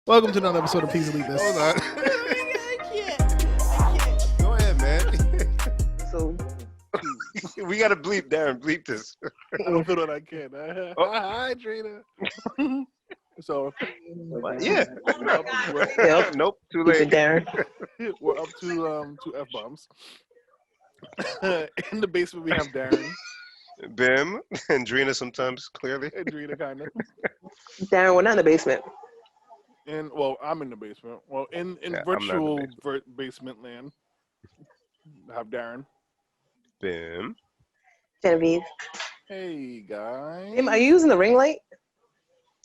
Welcome to another episode of Please Delete This. Hold on. I can't. Go ahead, man. So, We gotta bleep Darren. Bleep this. I don't feel that I can. Hi, Trina. So, Yeah. Yep. Nope. Too keep late. it Darren. we're up to two F-bombs. In the basement, we have Darren Bim and Drina sometimes, clearly. and Trina, kind of. Darren, we're not in the basement. And, well, I'm in the basement. Well, in Yeah, I'm not in the virtual basement. basement land, I have Darren. Bim. Genevieve. Hey, guys. Are you using the ring light?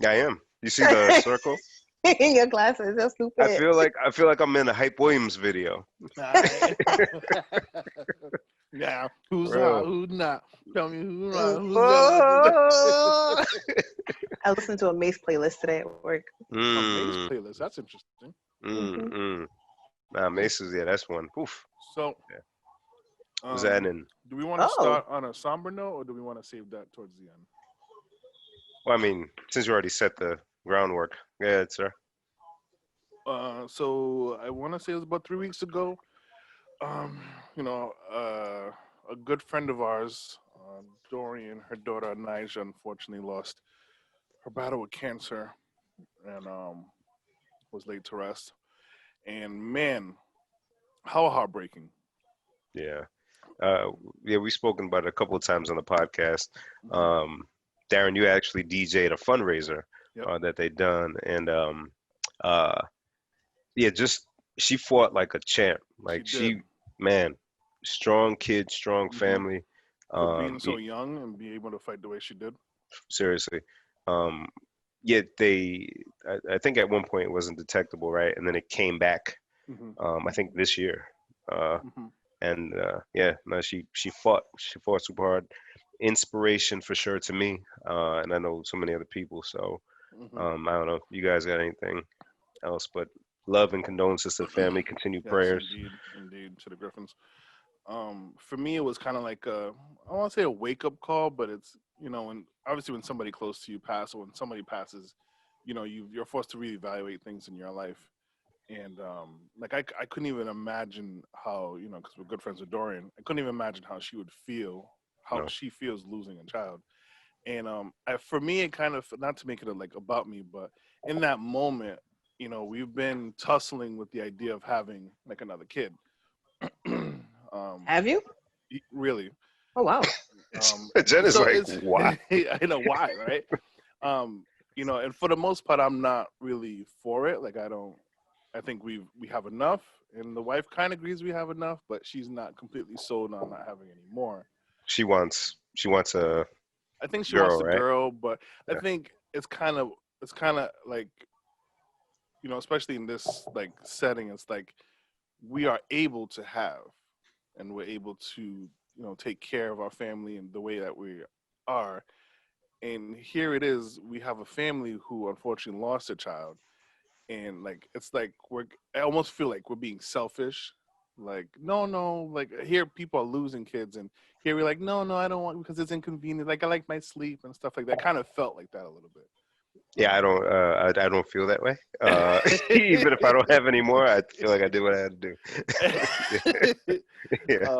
I am. You see the circle? In your glasses. That's stupid. I feel like I'm in a Hype Williams video. Yeah, who's Bro. hot, who's not? Tell me who's hot, who's Oh. not. I listened to a Mace playlist today at work. A Mace playlist, that's interesting. Nah, Mace's, yeah, that's one. Oof. So, Was that in? do we want to Oh. start on a somber note, or do we want to save that towards the end? Well, I mean, since you already set the groundwork. Go ahead, sir. So I want to say it was about 3 weeks ago. A good friend of ours, Dorian, her daughter Nija, unfortunately lost her battle with cancer, and was laid to rest. And man, how heartbreaking! Yeah. We've spoken about it a couple of times on the podcast. Darren, you actually DJ'd a fundraiser Yep. that they done, and just she fought like a champ. Like She did. man, strong kid, strong Mhm. family. For being so young and be able to fight the way she did. Seriously. Yet I think at one point it wasn't detectable, right? And then it came back. Mm-hmm. I think this year. Mm-hmm. And she fought super hard. Inspiration for sure to me, and I know so many other people. So Mm-hmm. I don't know. You guys got anything else? But love and condolences to the family. Continued Yes, prayers. indeed, to the Griffins. For me, it was kind of like I want to say a wake up call, but it's when somebody close to you passes, or when somebody passes, you're forced to reevaluate things in your life. And I couldn't even imagine how, because we're good friends with Dorian, I couldn't even imagine how she would feel, how No. she feels losing a child. And for me, it kind of, not to make it about me, but in that moment, we've been tussling with the idea of having like another kid. Have you? Really. Oh, wow. Jen is So like, it's, why? I know why, right? And for the most part, I'm not really for it. Like, I think we have enough, and the wife kind of agrees we have enough, but she's not completely sold on not having any more. She wants a I think she girl, wants the right? girl, but Yeah. I think it's kind of like, especially in this like setting, it's like we are able to have, and we're able to take care of our family in the way that we are. And here it is, we have a family who unfortunately lost a child, and like it's like I almost feel like we're being selfish. Like no, like here people are losing kids, and here we're like no, I don't want, because it's inconvenient. Like I like my sleep and stuff like that. Kind of felt like that a little bit. Yeah, I don't feel that way. Even if I don't have any more, I feel like I did what I had to do. Yeah.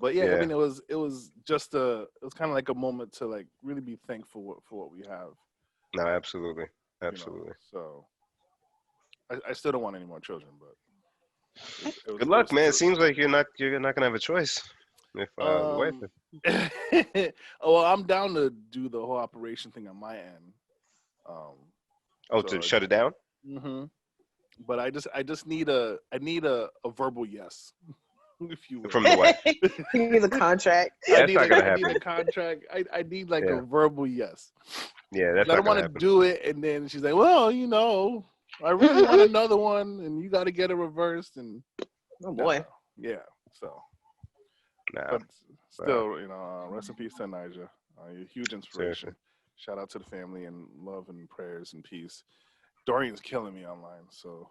But yeah, Yeah. I mean, it was just it was kind of like a moment to like really be thankful for what we have. No, absolutely. you know. Absolutely. So I still don't want any more children, but Good luck, man. It seems like you're not gonna have a choice if the wife. Well, I'm down to do the whole operation thing on my end. To shut it down. Mm-hmm. But I just need a verbal yes, if you will. From the wife. He needs a contract. That's not gonna I need happen. a contract. I need like Yeah. a verbal yes. Yeah, that's I not don't gonna want to happen. do it, and then she's like, "Well, I really want another one, and you got to get it reversed." And Oh, boy. yeah. So, Nah, but still, rest in peace to Nija. You're a huge inspiration. seriously. Shout out to the family, and love and prayers and peace. Dorian's killing me online, so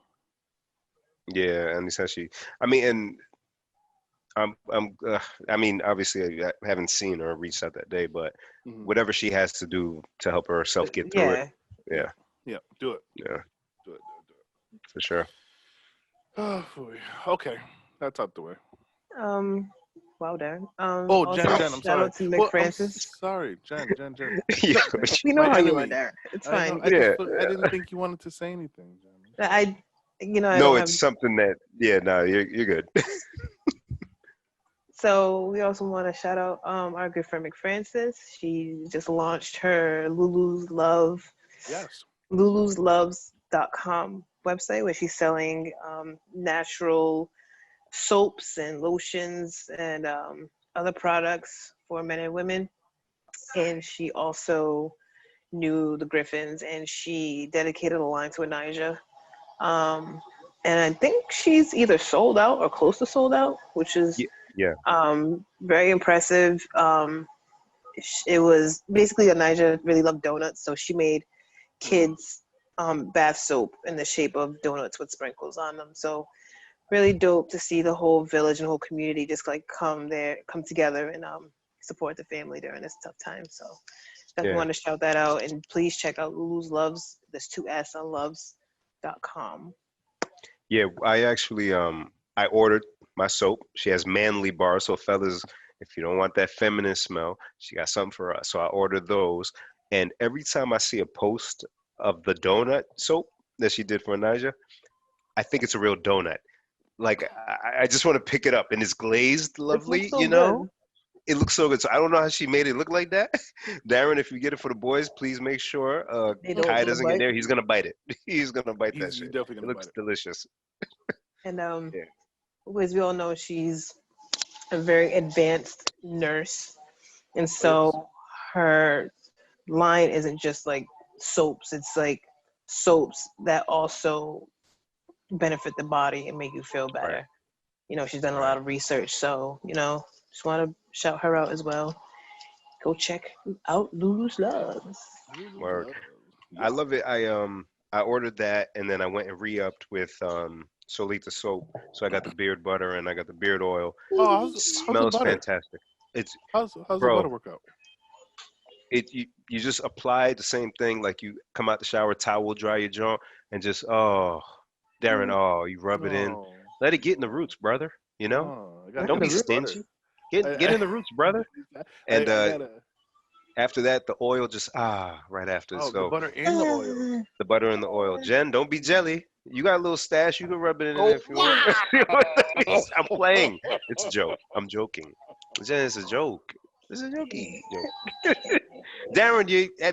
Yeah, and essentially, I mean, and I mean, obviously, I haven't seen her reach out that day, but mhm. whatever she has to do to help herself get through it. Yeah. Yeah. Yeah, do it. Yeah, Do it. for sure. Oh, boy. Okay, that's out the way. Wow, Darren. Oh, Also, Jen, I'm shout sorry. out to Mick Well, I'm Francis. sorry, Jen. Yeah, We know My how you are, enemy. Darren. It's I know. fine. yeah. I didn't think you wanted to say anything, Jen. I, I No, don't have. it's something that. Yeah, no, you're good. So we also want to shout out our good friend Mick Francis. She just launched her Yes. Lulu'sLoves.com website where she's selling natural soaps and lotions and other products for men and women. And she also knew the Griffins and she dedicated a line to Anijah. Um, and I think she's either sold out or close to sold out, which is Yeah, yeah, very impressive. It was basically Anijah really loved donuts, so she made kids bath soap in the shape of donuts with sprinkles on them. So really dope to see the whole village and whole community just like come together and support the family during this tough time. So definitely yeah. want to shout that out, and please check out Lulu's Loves. There's 2S on loves.com. Yeah, I actually I ordered my soap. She has manly bars, so fellas, if you don't want that feminine smell, she got something for us. So I ordered those, and every time I see a post of the donut soap that she did for Naja, I think it's a real donut. Like I just want to pick it up, and it's glazed, It looks lovely. so good. It looks so good. So I don't know how she made it look like that. Darren, if you get it for the boys, please make sure They Kai don't doesn't get bite. there. He's gonna bite it. He's gonna bite that He's shit. definitely It gonna bite looks it. delicious. And Yeah. as we all know, she's a very advanced nurse, and Oh, yes. so her line isn't just like soaps. It's like soaps that also benefit the body and make you feel Right. better. She's done a Right. lot of research, so just want to shout her out as well. Go check out Lulu's Loves. Lulu's Word. love. I Yeah. love it. I ordered that and then I went and re-upped with Solita soap. So I got the beard butter and I got the beard oil. Oh, how's the Smells butter? fantastic. It's How's the butter bro, work out? you just apply the same thing like you come out the shower, towel dry your jaw and just Darren, you rub it in. No, Let it get in the roots, brother. You know? no, Not Don't the be the root. butter. stingy. I, Get I, in the roots, brother. And I gotta. after that the oil just right after. Oh, the So butter and the oil. the butter and the oil. Jen, don't be jelly. You got a little stash. You can rub it in Oh, if you want. I'm playing. It's a joke. I'm joking. Jen, it's a joke. It's a jokey joke. Darren,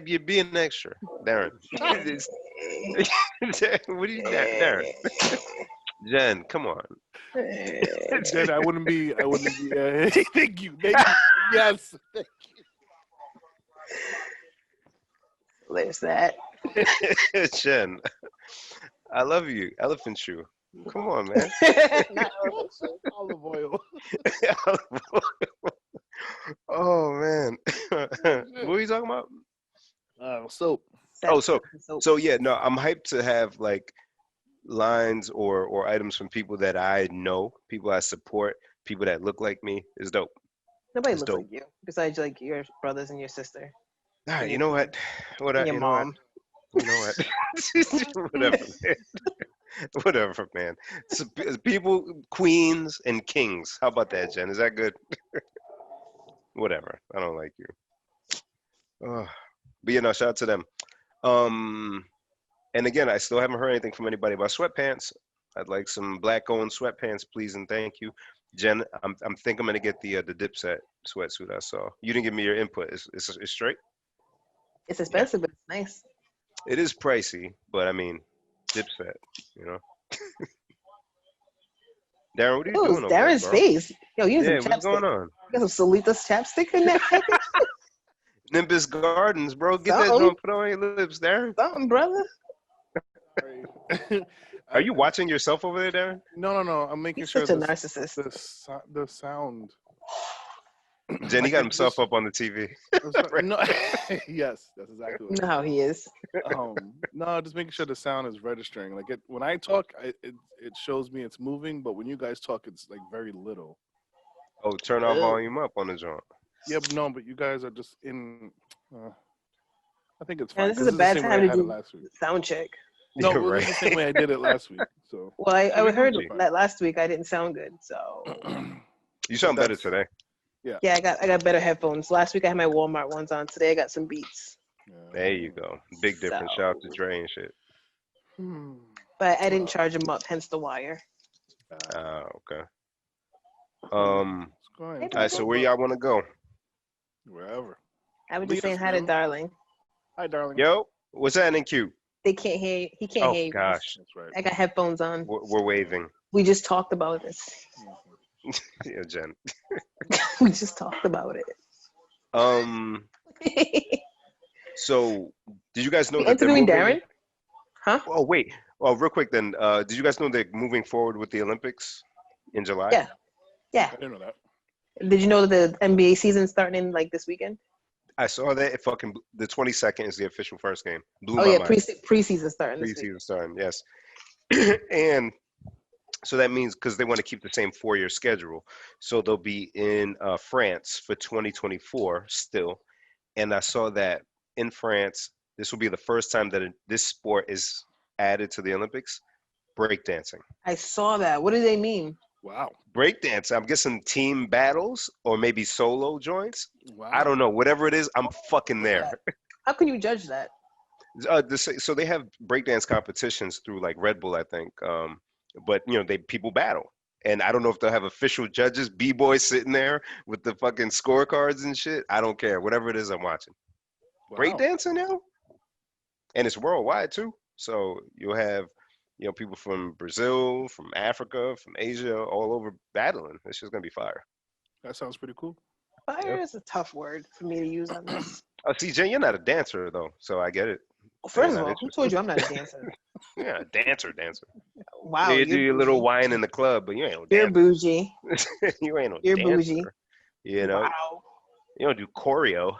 you're being extra. Darren. What are you, Darren? Jen, come on. Jen, I wouldn't be. Thank you. Thank you. Yes. There's that. Jen, I love you. Elephant shoe. Come on, man. Not Olive oil. Oh man. What are you talking about? Soap. Oh, soap. so yeah, no, I'm hyped to have like lines or items from people that I know, people I support, people that look like me. It's dope. Nobody It's looks dope. like you besides like your brothers and your sister All right, and you your know what? and your You know what? mom. You know what? Whatever, man. Whatever, man. So, people, queens and kings. How about that, Jen? Is that good? Whatever. I don't like you. Ugh. But you know, shout out to them. Um, and again, I still haven't heard anything from anybody about sweatpants. I'd like some black-owned sweatpants, please, and thank you, Jen. I'm think I'm gonna get the Dipset sweatsuit I saw. You didn't give me your input. It's straight. It's expensive, but it's nice. It is pricey, but I mean, Dipset. You know, Darren, what are you Ooh, doing over there, Darren's bro? face. Yo, you need some Yeah, what's chapstick. going on? You got some Solita's chapstick in there. Nimbus Gardens, bro. Get that Something. joint put on your lips, Darren. Something, brother. Sorry. Are you watching yourself over there, Darren? No. I'm making You're sure such a narcissist. the sound. Jen, he Like got it himself just. up on the TV. No. Yes, that's exactly You what. know how he is. No, just making sure the sound is registering. Like when I talk, it shows me it's moving, but when you guys talk, it's like very little. Oh, turn our Ugh. volume up on the joint. Yeah, no, but you guys are just in. Uh, I think it's And fine this is because a it's the bad same way time I to had it do last week. sound check. No, You're it was right. the same way I did it last week. So Well, I we heard usually fine. that last week I didn't sound good, so You sound better that's- today. yeah, I got better headphones. Last week I had my Walmart ones on. Today I got some Beats. There you go. Big difference. Shout out to So, Dre and shit. but I didn't charge them up, hence the wire. Okay. It's All going. right. So where y'all want to go? Wherever. I was Lead just saying us, hi to man. Darling. Hi, darling. Yo, what's happening, Q? They can't hear you. He can't Oh hear you. gosh, That's right. I got headphones on. we're waving. We just talked about this. Yeah, Jen. We just talked about it. So did you guys know You that they're interviewing moving? Darren? Huh? Oh wait. Oh, real quick then. Did you guys know they're moving forward with the Olympics in July? Yeah. Yeah. I didn't know that. Did you know that the NBA season's starting in like this weekend? I saw that. It fucking the 22nd is the official first game. Blew Oh my yeah, mind. preseason starting this week. Preseason starting. Yes. And so that means because they want to keep the same 4-year schedule, so they'll be in France for 2024 still. And I saw that in France, this will be the first time that this sport is added to the Olympics. Breakdancing. I saw that. What do they mean? Wow. Breakdance. I'm guessing team battles or maybe solo joints. Wow. I don't know. Whatever it is, I'm fucking there. How can you judge that? So they have breakdance competitions through like Red Bull, I think. But people battle, and I don't know if they'll have official judges, b-boys sitting there with the fucking scorecards and shit. I don't care. Whatever it is, I'm watching. Wow. Breakdancing now, and it's worldwide too. So you'll have people from Brazil, from Africa, from Asia, all over battling. It's just gonna be fire. That sounds pretty cool. Fire is a tough word for me to use on this. Oh, see, Jen, you're not a dancer though, so I get it. First not of all, who interested. told you I'm not a dancer? Yeah, dancer. Wow, Yeah, you do you're your little bougie. wine in the club, but you ain't no You're dancer. bougie. You ain't no You're dancer. bougie. Wow. You don't do choreo.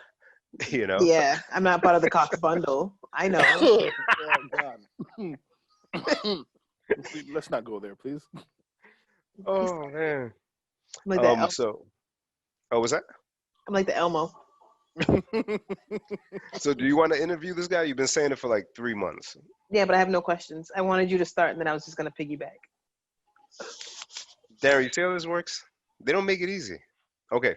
Yeah, I'm not part of the Cox bundle. I know. Oh God. Let's not go there, please. Oh man. I'm like that. Was that? I'm like the Elmo. So do you want to interview this guy? You've been saying it for like 3 months. Yeah, but I have no questions. I wanted you to start, and then I was just gonna piggyback. Darren, you see how this works? They don't make it easy. Okay.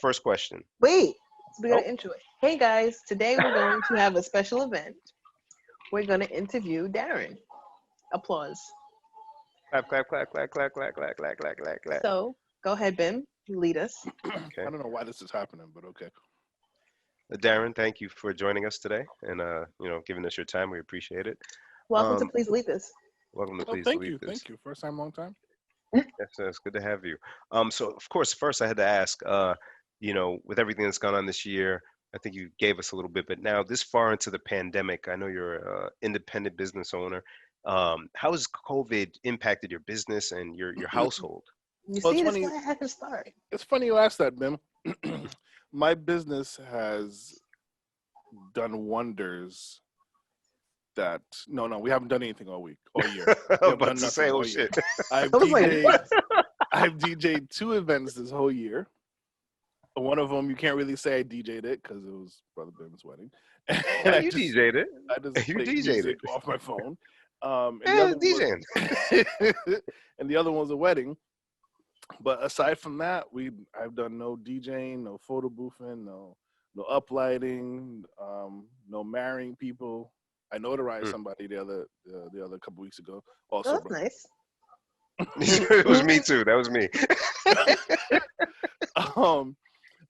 First question. Wait, so we gotta intro it. Hey guys, today we're going to have a special event. We're gonna interview Darren. Applause. Clap, clap, clap, clap, clap, clap, clap, clap, clap, clap, clap. So go ahead, Bim. Lead us. Okay. I don't know why this is happening, but okay. Darren, thank you for joining us today and giving us your time. We appreciate it. Welcome to Please Lead This. Welcome to Please thank Lead you, This. thank you. First time, long time. That's good to have you. So of course, first I had to ask, with everything that's gone on this year, I think you gave us a little bit, but now this far into the pandemic, I know you're an independent business owner. How has COVID impacted your business and your household? You Well, see, it's that's funny. why I had to start. It's funny you asked that, Bim. My business has done wonders. We haven't done anything all year. I'm about to say, oh shit. I've I was like, what? I've DJ'd 2 events this whole year. One of them you can't really say I DJ'd it because it was Brother Bim's wedding. Yeah, you DJ'd it. I just You played DJ'd music it. off my phone. Yeah, DJing. And the other one was a wedding. But aside from that, I've done no DJing, no photo boothing, no uplighting, no marrying people. I notarized somebody the other couple weeks ago. Also, Oh, that's nice. It was me too. That was me.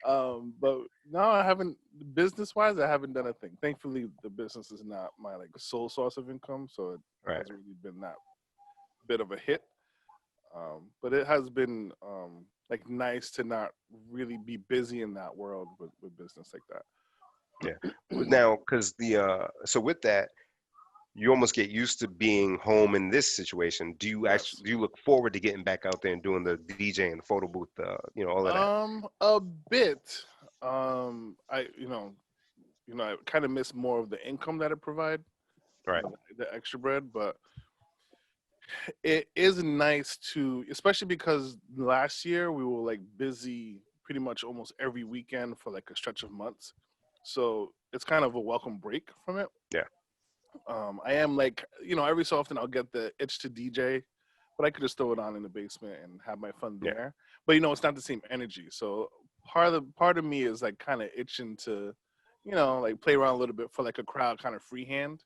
But no, I haven't. Business-wise, I haven't done a thing. Thankfully, the business is not my sole source of income, so it hasn't really been that bit of a hit. But it has been nice to not really be busy in that world with business like that. Yeah. Now, because so with that, you almost get used to being home in this situation. Do you do you look forward to getting back out there and doing the DJ and the photo booth, all of that? A bit. I kind of miss more of the income that it provide, Right. The extra bread, but it is nice to, especially because last year we were busy pretty much almost every weekend for a stretch of months. So it's kind of a welcome break from it. Yeah. I am like, every so often I'll get the itch to DJ, but I could just throw it on in the basement and have my fun Yeah. there. But it's not the same energy. So part of me is like kind of itching to, like play around a little bit for like a crowd kind of freehand.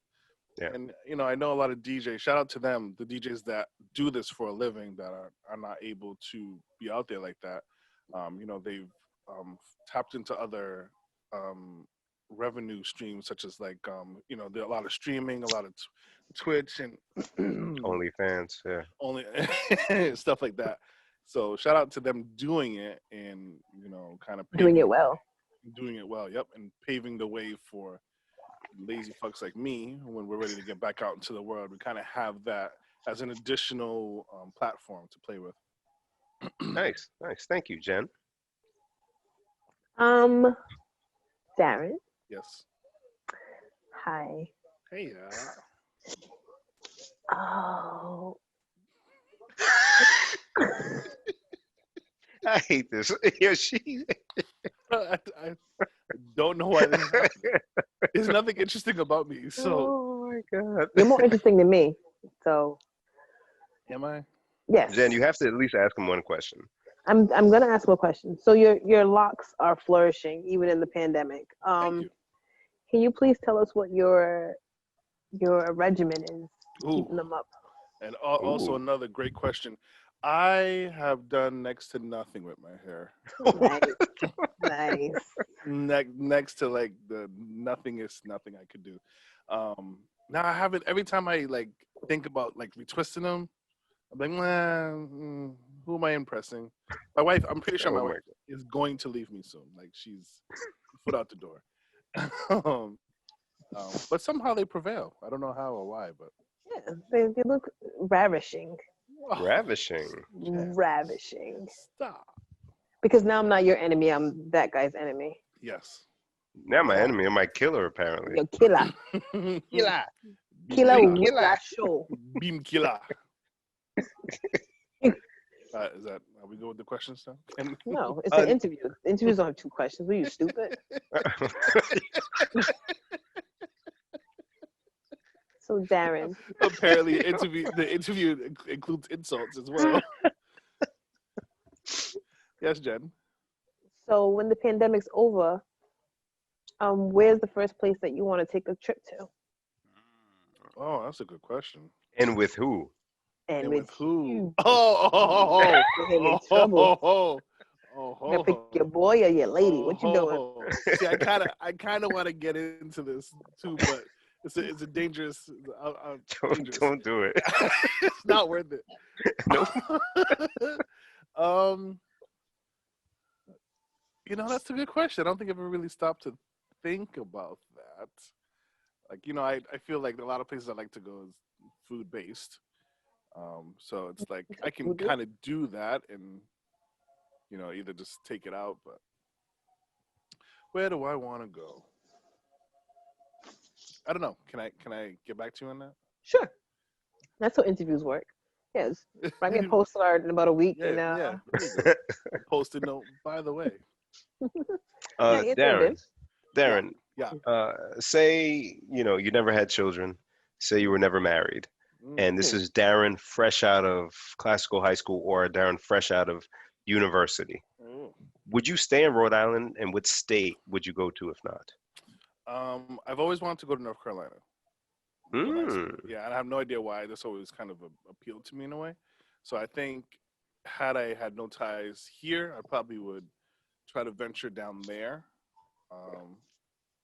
Yeah. And I know a lot of DJs. Shout out to them, the DJs that do this for a living that are not able to be out there like that. They've tapped into other revenue streams, such as like there are a lot of streaming, a lot of Twitch, and OnlyFans, yeah. only stuff like that. So shout out to them doing it and kind of Doing it well. doing it well. Yep, and paving the way for lazy fucks like me when we're ready to get back out into the world. We kind of have that as an additional platform to play with. Nice. Thank you, Jen. Darren. Yes. Hi. Hey, Oh. I hate this. Yeah, I don't know why this is happening. There's nothing interesting about me. So, oh my god. You're more interesting than me. So. Am I? Yes. Jen, you have to at least ask him one question. I'm gonna ask one question. So your locks are flourishing even in the pandemic. Thank you. Can you please tell us what your regimen is keeping them up? And also Ooh. another great question. I have done next to nothing with my hair. Nice. Next to like the nothingest nothing I could do. Now I haven't. Every time I like think about like retwisting them, I'm like, who am I impressing? My wife. I'm pretty sure my wife is going to leave me soon. Like she's foot out the door. But somehow they prevail. I don't know how or why, but Yeah, they look ravishing. Ravishing. Ravishing. Stop. Because now I'm not your enemy. I'm that guy's enemy. Yes. Now my enemy, I'm my killer apparently. Your killer. Killer. Killer show. Beam killer. Is that? Are we go with the questions now? No, it's an interview. Interviews don't have two questions. Are you stupid? So Darren. Apparently, the interview includes insults as well. Yes, Jen. So when the pandemic's over, where's the first place that you want to take a trip to? Oh, that's a good question. And with who? And with who? you. Oh, You gotta pick your boy or your lady. What you doing? See, I kind of want to get into this too, but it's a dangerous. Don't do it. It's not worth it. Nope. That's a good question. I don't think I've ever really stopped to think about that. Like, I feel like a lot of places I like to go is food based. So it's like I can kind of do that and either just take it out, but where do I want to go? I don't know. Can I get back to you on that? Sure. That's how interviews work. Yes. Write me a postcard in about a week. Yeah. Posted note, by the way. Darren. Yeah. Say, you never had children. Say you were never married. And this is Darren fresh out of classical high school or Darren fresh out of university. Would you stay in Rhode Island, and what state would you go to if not? I've always wanted to go to North Carolina. Yeah, and I have no idea why. This always kind of appealed to me in a way. So I think had I had no ties here, I probably would try to venture down there.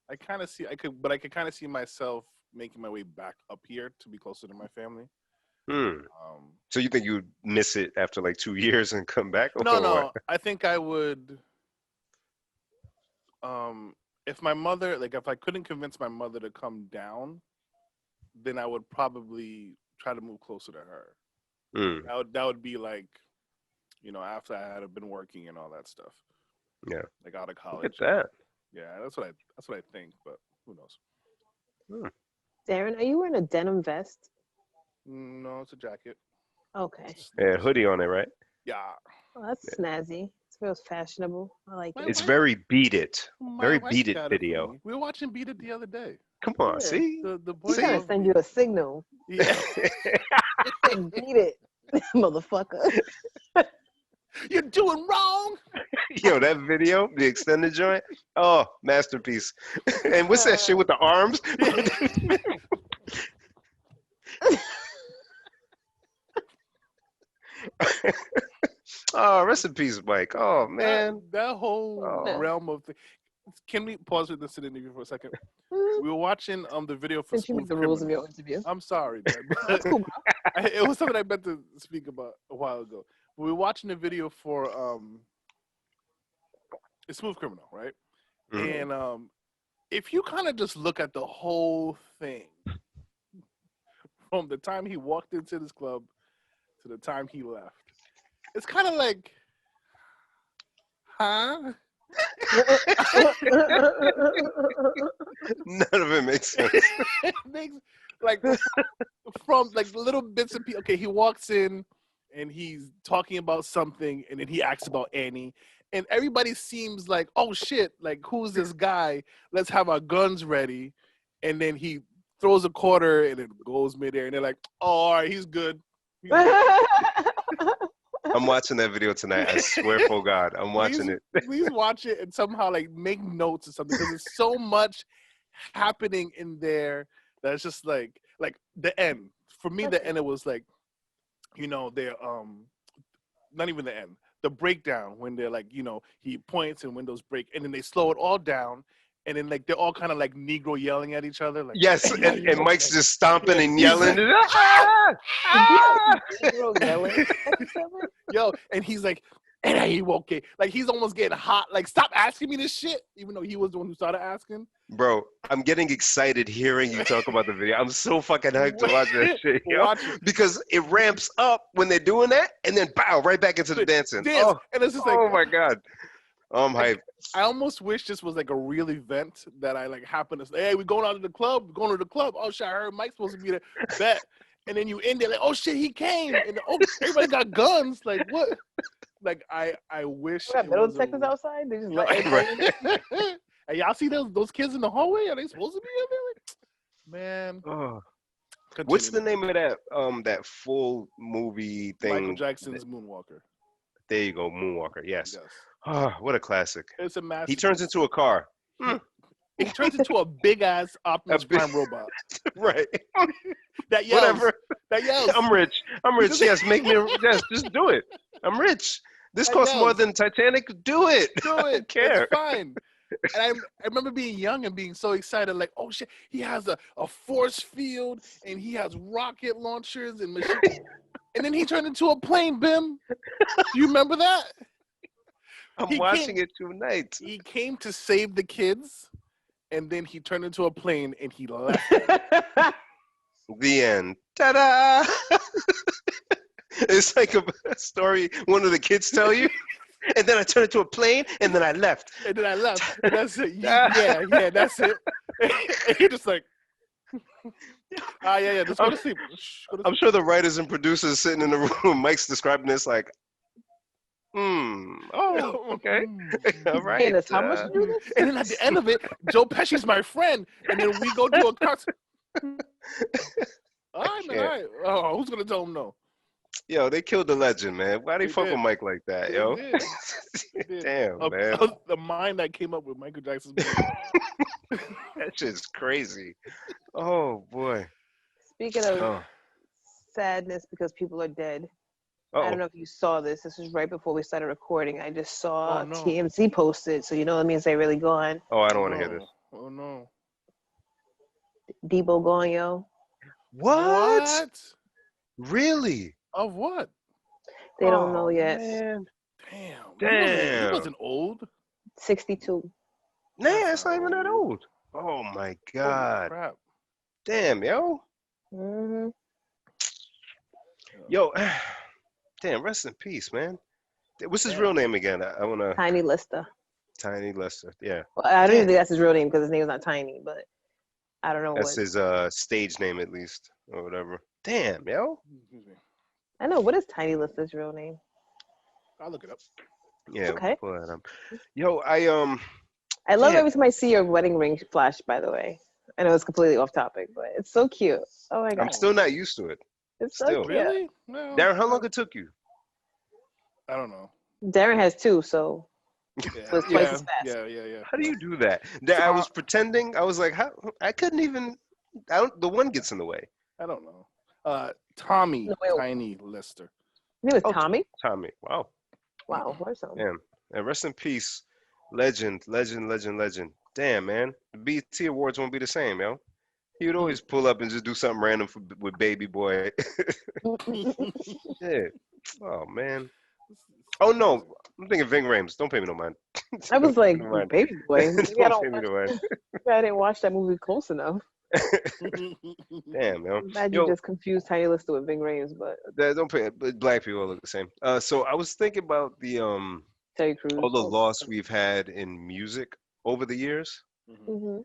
I could kind of see myself making my way back up here to be closer to my family. So you think you would miss it after like 2 years and come back? No. I think I would. If my mother, like, if I couldn't convince my mother to come down, then I would probably try to move closer to her. That would be like, after I had been working and all that stuff. Yeah. Like out of college. Look at that. Yeah, that's what I think, but who knows? Darren, are you wearing a denim vest? No, it's a jacket. Okay. Yeah, hoodie on it, right? Yeah. Oh, that's snazzy. feels fashionable. I like My it. It's wife- very Beat It. My Very wife Beat It got it for video. me. We were watching Beat It the other day. Come on, Yeah. see? The He's boys trying to love send Beat you It. a signal. Yeah. Say, beat it, motherfucker. You're doing wrong. Yo, that video, the extended joint, oh, masterpiece. And what's that shit with the arms? Oh, rest in peace, Mike. Oh, man. That whole Oh. realm of can we pause with this interview for a second? We were watching the video for Since you make Smooth the rules of Criminal. your interview. I'm sorry, man, That's but cool, bro. it was something I meant to speak about a while ago. We were watching the video for it's Smooth Criminal, right? Mhm. And if you kind of just look at the whole thing from the time he walked into this club to the time he left, it's kind of like, huh? None of it makes sense. It makes like from like little bits of people. Okay, he walks in and he's talking about something, and then he asks about Annie, and everybody seems like, oh shit, like who's this guy? Let's have our guns ready, and then he throws a quarter and it goes midair, and they're like, oh, all right, he's good. He's good. I'm watching that video tonight. I swear for God, I'm watching it. Please watch it and somehow like make notes or something, because there's so much happening in there that it's just like the end. For me, the end, it was like, you know, they're not even the end, the breakdown, when they're like, you know, he points and windows break, and then they slow it all down, and then like they're all kind of like Negro yelling at each other, like, Yes, and Mike's just stomping and yelling. Negro yelling at each other? yo, and he's like, and I ain't okay. Like he's almost getting hot. Like, stop asking me this shit, even though he was the one who started asking. Bro, I'm getting excited hearing you talk about the video. I'm so fucking hyped to watch that shit, yo. Watch it. Because it ramps up when they're doing that, and then bow right back into the dancing. Dance. Oh, And it's just like, oh my God. I'm hyped. I almost wish this was like a real event that I like happened to say, hey, we're going out to the club. We're going to the club. Oh shit, I heard Mike's supposed to be there. Bet. And then you end there like, oh shit, he came. And oh, everybody got guns. Like what? Like I wish. We got it metal was a- detectors outside. They just Yo, let everybody in. Hey, y'all see those kids in the hallway? Are they supposed to be in there? Like, man. Oh. Continue. What's the name of that full movie thing? Michael Jackson's Moonwalker. There you go, Moonwalker. Yes. Yes. Oh, what a classic. It's a massive. He turns into a car. He turns into a big ass Optimus big- Prime robot Right. that yells. Whatever. That yells. I'm rich. Yes, make me. Yes, just do it. I'm rich. This That costs more yells. than Titanic. Do it. Do I don't it. care. It's fine. And I remember being young and being so excited, like, oh shit, he has a force field and he has rocket launchers and machine. And then he turned into a plane, Bim. Do you remember that? I'm He watching came- it tonight. He came to save the kids, and then he turned into a plane and he left. The end. Ta-da! It's like a story one of the kids tell you, and then I turned into a plane, and then I left. And then I left. And that's it. Yeah, that's it. And you're just like, yeah, just go to sleep. Shh, go to I'm sleep. sure the writers and producers sitting in the room, Mike's describing this like, oh, okay. All right. Candace, how much you do this? And then at the end of it, Joe Pesci's my friend. And then we go do a cut. All right, man. All right. Oh, who's going to tell him no? Yo, they killed the legend, man. Why they They fuck did. with Mike like that, They yo? did. Did. Damn, man. The mind that came up with Michael Jackson's That shit's crazy. Oh, boy. Speaking of Oh. sadness because people are dead, I Uh-oh. don't know if you saw this. This was right before we started recording. I just saw Oh, no. TMZ posted, so you know that means they really gone. Oh, I don't want to hear this. Oh, no. Debo gone, yo. What? Really? Of what? They don't know yet. Man. Damn. He wasn't old. 62. Nah, it's not even that old. Oh, my Holy God. crap. Damn, yo. Mm-hmm. Yo, damn, rest in peace, man. What's his real name again? I want to. Tiny Lister. Tiny Lester. Yeah. Well, I don't even think that's his real name because his name is not Tiny, but I don't know That's what. his stage name, at least, or whatever. Damn, yo. Excuse me. I know. What is Tiny Lister's real name? I'll look it up. Yeah, Okay. pull that up. Yo, I love damn, every time I see your wedding ring flash, by the way. I know it's completely off topic, but it's so cute. Oh my I'm god. still not used to it. It's so Still, cute. Really? No. Darren, how long it took you? I don't know. Darren has two, so Yeah, it's twice yeah, as fast. yeah, yeah, yeah. How do you do that? That I Tom, was pretending. I was like, how? I couldn't even. I don't. The one gets in the way. I don't know. Tommy No, wait, Tiny Lister. his name was Oh, Tommy? Tommy. Wow. Wow, where's some? Damn. And rest in peace, legend, legend, legend, legend. Damn, man. The BET Awards won't be the same, yo. He would always pull up and just do something random with Baby Boy. Yeah. Oh man. Oh no, I'm thinking Ving Rhames. Don't pay me no mind. I was Don't pay me like, no mind. baby boy. Maybe I Don't don't pay me watch, no mind. maybe I didn't watch that movie close enough. Damn, yo. I'm glad you Yo, just confused Tiny Lister with Ving Rhames, but don't pay. But black people all look the same. So I was thinking about the Terry all Crews. the loss we've had in music over the years, Hmm.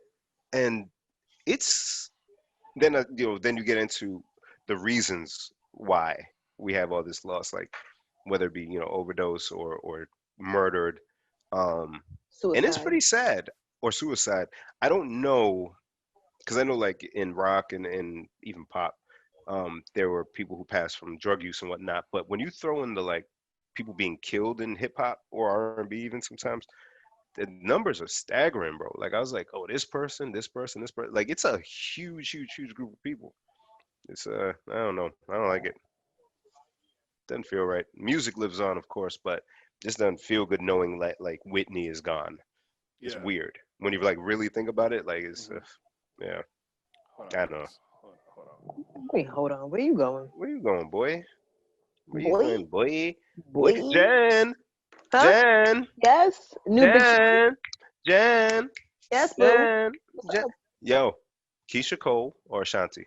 and it's then then you get into the reasons why we have all this loss, like whether it be overdose or murdered, um, and it's Suicide. pretty sad, or suicide. I don't know, because I know like in rock and even pop, there were people who passed from drug use and whatnot. But when you throw in the like people being killed in hip hop or R&B, even sometimes the numbers are staggering, bro. Like I was like, oh, this person, this person, this person. Like it's a huge, huge, huge group of people. It's I don't know. I don't like it. Doesn't feel right. Music lives on, of course, but just doesn't feel good knowing like Whitney is gone. It's Yeah. weird when you like really think about it. Like it's yeah. Hold I on, don't know. guys. Hold on. Wait, hold on. Where you going? Where you going, boy? Where you Boy, going, boy? Look at boy. Jen. Huh? Jen. Yes. New Big Sean. Jen. Jen. Yes, boo. Jen. What's Jen. up? Yo, Keyshia Cole or Ashanti?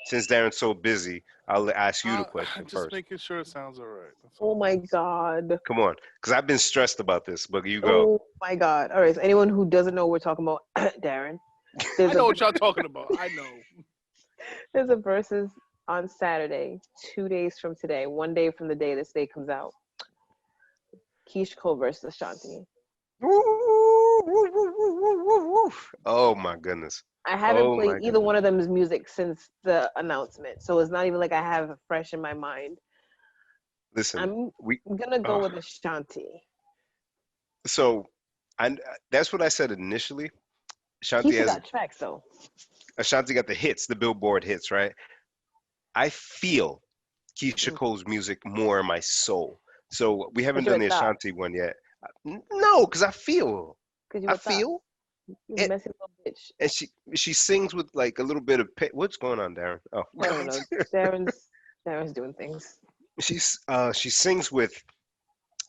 Since Darren's so busy, I'll ask you the question Just first. making sure it sounds all right. That's Oh all. my god. Come on, because I've been stressed about this, but you go. Oh my god. All right. So anyone who doesn't know what we're talking about, Darren, I know what y'all talking about. I know. there's a versus on Saturday, 2 days from today, one day from the day this day comes out. Keyshia Cole versus Ashanti. Oh my goodness. I haven't Oh played my either goodness. one of them's music since the announcement, so it's not even like I have it fresh in my mind. Listen, I'm we gonna go with Ashanti. so I that's what I said initially. Ashanti Keisha has got tracks though. Ashanti got the hits, the Billboard hits, right? I feel Keyshia Mm. Cole's music more in my soul. So we haven't Cause you're done a the thought. Ashanti one yet. No, because Cause you're I a thought. feel You it, messy little bitch. and she sings with like a little bit of what's going on, Darren? Oh, I don't know. Darren's doing things. she sings with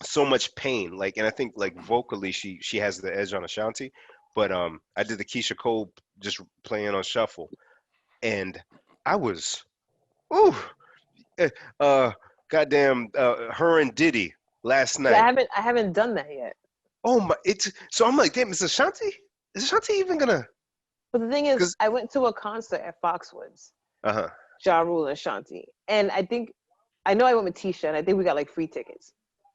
so much pain, like, and I think like vocally she has the edge on Ashanti. But I did the Keyshia Cole just playing on shuffle, and I was ooh eh, uh goddamn her and Diddy last See, night. I haven't done that yet. Oh my, it's so I'm like, damn, is Ashanti? Is Ashanti even gonna? But the thing is, Because I went to a concert at Foxwoods, uh-huh. Ja Rule and Ashanti, and I know I went with Tisha, and I think we got like free tickets.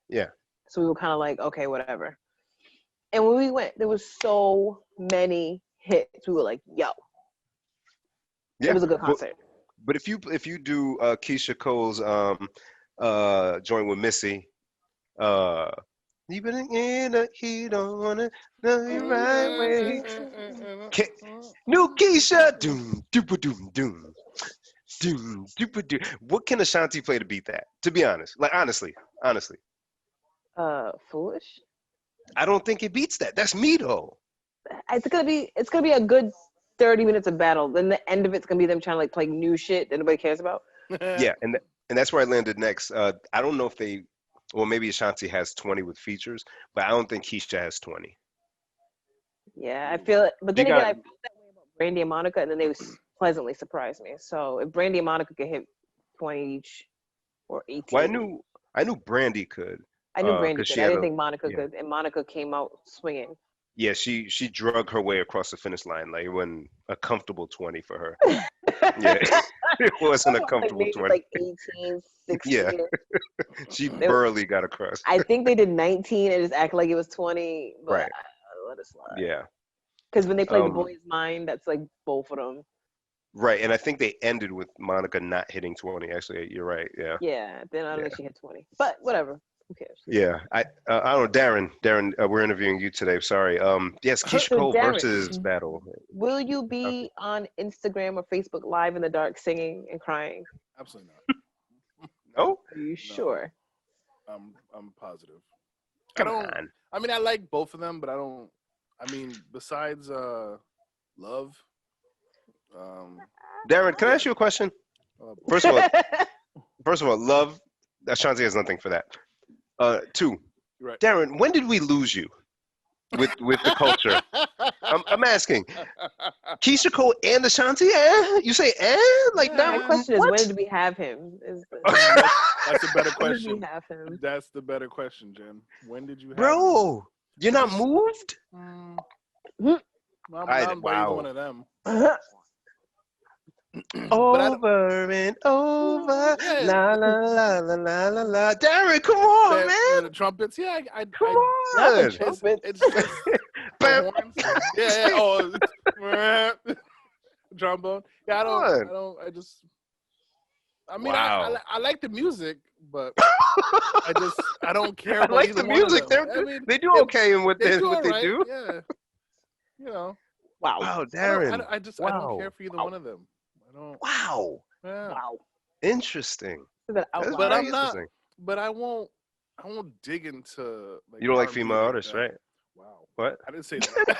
Yeah. So we were kind of like, okay, whatever. And when we went, there was so many hits. We were like, yo, it Yeah. was a good concert. But if you do Keyshia Cole's joint with Missy, uh you better in the heat on it, know you right way. Ke- New Keisha, doom doopa doom doom doom doopa doom. What can Ashanti play to beat that? To be honest, like honestly, Foolish. I don't think it beats that. That's me though. It's gonna be a good 30 minutes of battle. Then the end of it's gonna be them trying to like play new shit that nobody cares about. Yeah, and that's where I landed next. I don't know if they, well, maybe Ashanti has 20 with features, but I don't think Keisha has 20. Yeah, I feel it. But You then again, got I felt that way about Brandy and Monica, and then they pleasantly surprised me. So if Brandy and Monica could hit 20 each or well, 18, I knew Brandy could, I knew Brandy because could. she I had didn't a think Monica yeah could, and Monica came out swinging. yeah she drug her way across the finish line like when a comfortable 20 for her. Yeah, it wasn't a Like comfortable maybe 20. like 18, 16. Yeah, she They- barely got across. I think they did 19 and just act like it was 20, but Right. let it slide. Yeah. Because when they played The Um, Boy's Mind, that's like both of them. right, and I think they ended with Monica not hitting 20. Actually, you're right. Yeah. Yeah, then I don't Yeah. think she had 20. But whatever. Who cares? Yeah. I don't know, Darren, we're interviewing you today. Sorry. Yes, Keyshia So Cole Darren, versus Battle. will you be on Instagram or Facebook live in the dark singing and crying? Absolutely not. Oh, Are you sure? I'm positive. come I don't. on. I mean, I like both of them, but I don't. I mean, besides Love. Darren, can I Yeah. ask you a question? uh, First of all, Love. Ashanti has nothing for that. Two, right. Darren, when did we lose you with the culture? I'm asking. Keyshia Cole and Ashanti? You say like Yeah. now? My question is, What? when did we have him? That's a better When did we question. have him? That's the better question, Jen. When did you have me? Bro, you're not Because- moved? I'm not by either wow. one of them. Over and over. Yeah. La la la la la la la. Darren, come on, man. The trumpets, yeah. Come Not the on. trumpet. It's just the horns. Yeah. Oh, trombone. Yeah. I just. I mean, Wow. I like the music, but I don't care I about like either the one of music. them. They're, I mean, they do okay in what they they do what all they right, do. Yeah. You know. Wow. Wow, I Darren. don't, I just I don't care for either one of them. I don't. Wow. Yeah. Wow. Interesting. Is that That's outlier? But very I'm not. interesting. But I won't dig into like. You don't like R&B female artists, that. right? Wow. What? I didn't say that.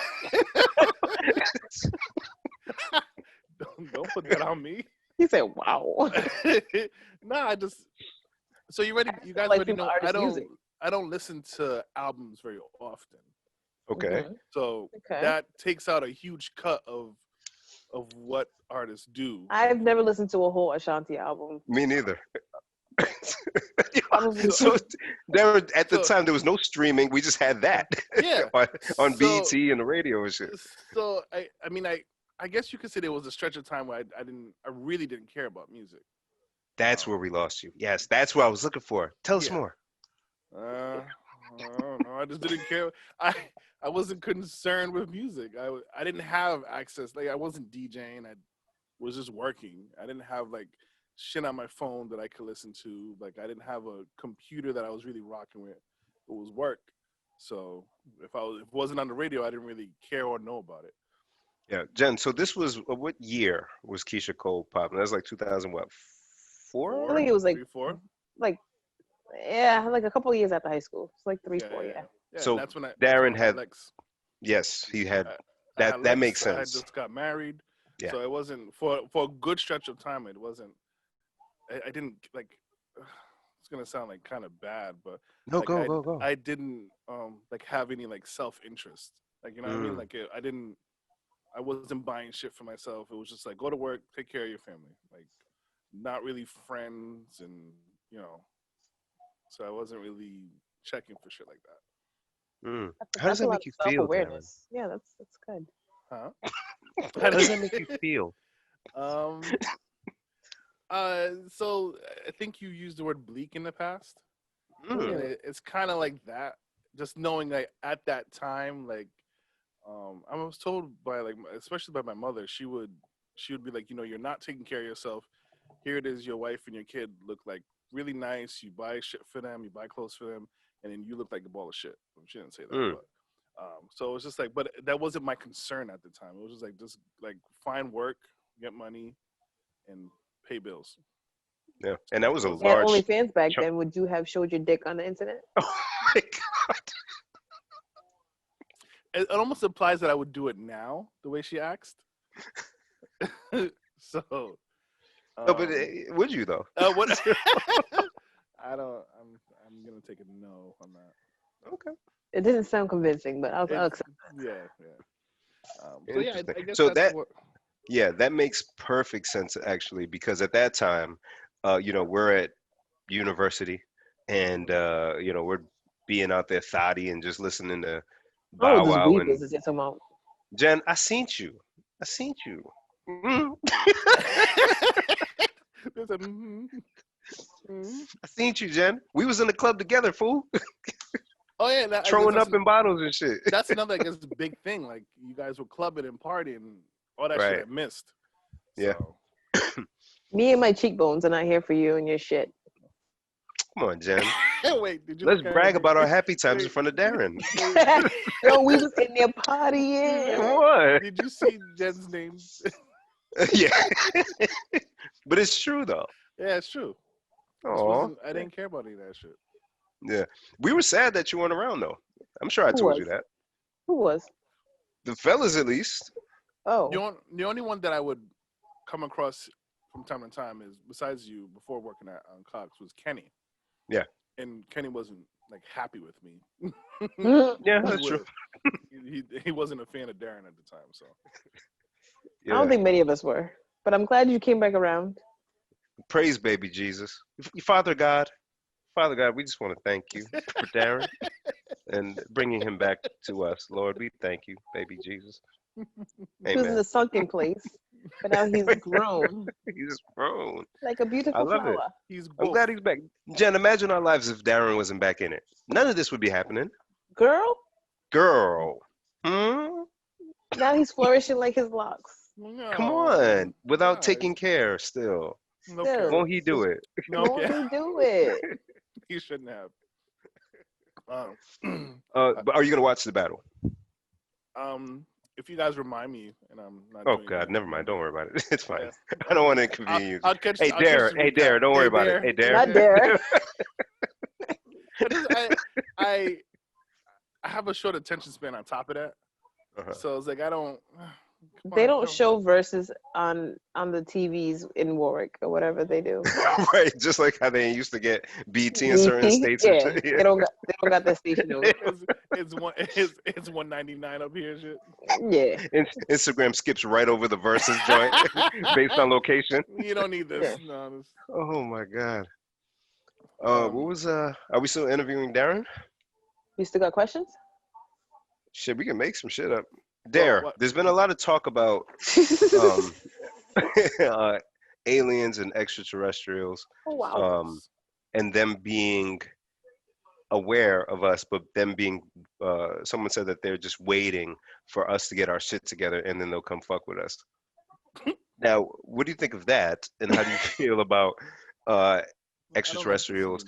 don't put that on me. He said, "Wow." Nah, I just. So you ready? You guys like already female know. artist music. I don't listen to albums very often. Okay. Mhm. So Okay. that takes out a huge cut of what artists do. I've never listened to a whole Ashanti album. Me neither. Probably. So, Darren, at the So- time, there was no streaming. We just had that Yeah. on So- BET and the radio and shit. So I mean I guess you could say there was a stretch of time where I really didn't care about music. That's where we lost you. Yes, that's what I was looking for. Tell us Yeah. more. I don't know. I just didn't care. I wasn't concerned with music. I didn't have access. Like I wasn't DJing. I was just working. I didn't have like shit on my phone that I could listen to. Like I didn't have a computer that I was really rocking with. It was work. So if it wasn't on the radio, I didn't really care or know about it. Yeah, Jen. So this was what year was Keyshia Cole popping? That was like 2000 what? Four? I think it was like 3, 4. like like a couple of years after high school. It's like 3, 4, yeah. Yeah, So and that's when Darren I had- Lex. Yes, he had. I That had that Lex, makes I had sense. just got married. Yeah. So it wasn't for a good stretch of time. It wasn't. I didn't like. It's gonna sound like kind of bad, but No, like, go. I didn't like have any like self interest. Like you know what I mean? Mm. Like I wasn't buying shit for myself. It was just like go to work, take care of your family. Like not really friends, and you know. So I wasn't really checking for shit like that. Mm. That's- How does that's a that lot make you of feel, Darren? self-awareness. Yeah, that's good. Huh? How does that make you feel? Um. So I think you used the word bleak in the past. Mm. And it's kind of like that. Just knowing like at that time, like, I was told by like, especially by my mother, she would be like, you know, you're not taking care of yourself. Here it is, your wife and your kid look like really nice. You buy shit for them, you buy clothes for them, and then you look like a ball of shit. She didn't say that, Mm. but. So it was just like, but that wasn't my concern at the time. It was just like find work, get money, and pay bills. Yeah, and that was a And And large. OnlyFans back chunk- then, would you have showed your dick on the internet? Oh my god! It almost implies that I would do it now, the way she asked. So. No, but would you though? What? I don't. I'm gonna take a no on that. Okay. It didn't sound convincing, but I'll accept. Yeah. So yeah, I Interesting. guess So that's that- what. Yeah, that makes perfect sense actually, because at that time, we're at university, and we're being out there thotty and just listening to Bow Oh, this Wow weed and business you're talking about. Jen. I seen you. Mm. There's a I seen you, Jen. We was in the club together, fool. Oh yeah, I guess Throwing up in bottles and shit. that's another, I guess, big thing. Like you guys were clubbing and partying, all that shit Right. I missed. Yeah. So, Me and my cheekbones are not here for you and your shit. Come on, Jen. wait, did you Let's look at brag it? about our happy times in front of Darren. Yo, we was in there partying. What? Did you see Jen's name? Yeah. But it's true though. Yeah, it's true. This Oh. wasn't, I didn't care about any of that shit. Yeah. We were sad that you weren't around though. I'm sure I Who told you was? that. Who was? The fellas at least. Oh. The only one that I would come across from time to time is, besides you, before working at Cox, was Kenny. Yeah. And Kenny wasn't like happy with me. Yeah, He that's true. he wasn't a fan of Darren at the time, so. I don't think many of us were. But I'm glad you came back around. Praise baby Jesus. Father God, we just want to thank you for Darren and bringing him back to us. Lord, we thank you, baby Jesus. He was in Amen. a sunken place, but now he's grown He's grown. like a I beautiful love it. flower. He's I'm both. glad he's back. Jen, imagine our lives if Darren wasn't back in it. None of this would be happening. Girl, Girl. Hmm? now he's flourishing like his locks. No, Come on. Without guys. taking care still. No Still. care. Won't he do it? No Won't care. he do it? He shouldn't have. But are you going to watch the battle? If you guys remind me, and I'm not. Oh, doing God. that, Never mind. Don't worry about it. It's fine. Yeah. I don't want to inconvenience you. I'll catch. Hey, I'll catch Darren. the Hey, recap. Darren. Don't worry about it. Hey, Darren. Not there. I have a short attention span on top of that, Uh-huh. so it's like I don't. They don't show verses on the TVs in Warwick or whatever they do. Right, just like how they used to get BT in certain states. Yeah, And shit. they don't got that station over. It's 199 up here, and shit. Yeah. Instagram skips right over the versus joint based on location. You don't need this. No, this, Oh my God. What was are we still interviewing Darren? You still got questions? Shit, we can make some shit up. Dare, what? there's been a lot of talk about aliens and extraterrestrials, Oh, wow. and them being aware of us, but them being someone said that they're just waiting for us to get our shit together and then they'll come fuck with us. Now, what do you think of that? And how do you feel about extraterrestrials,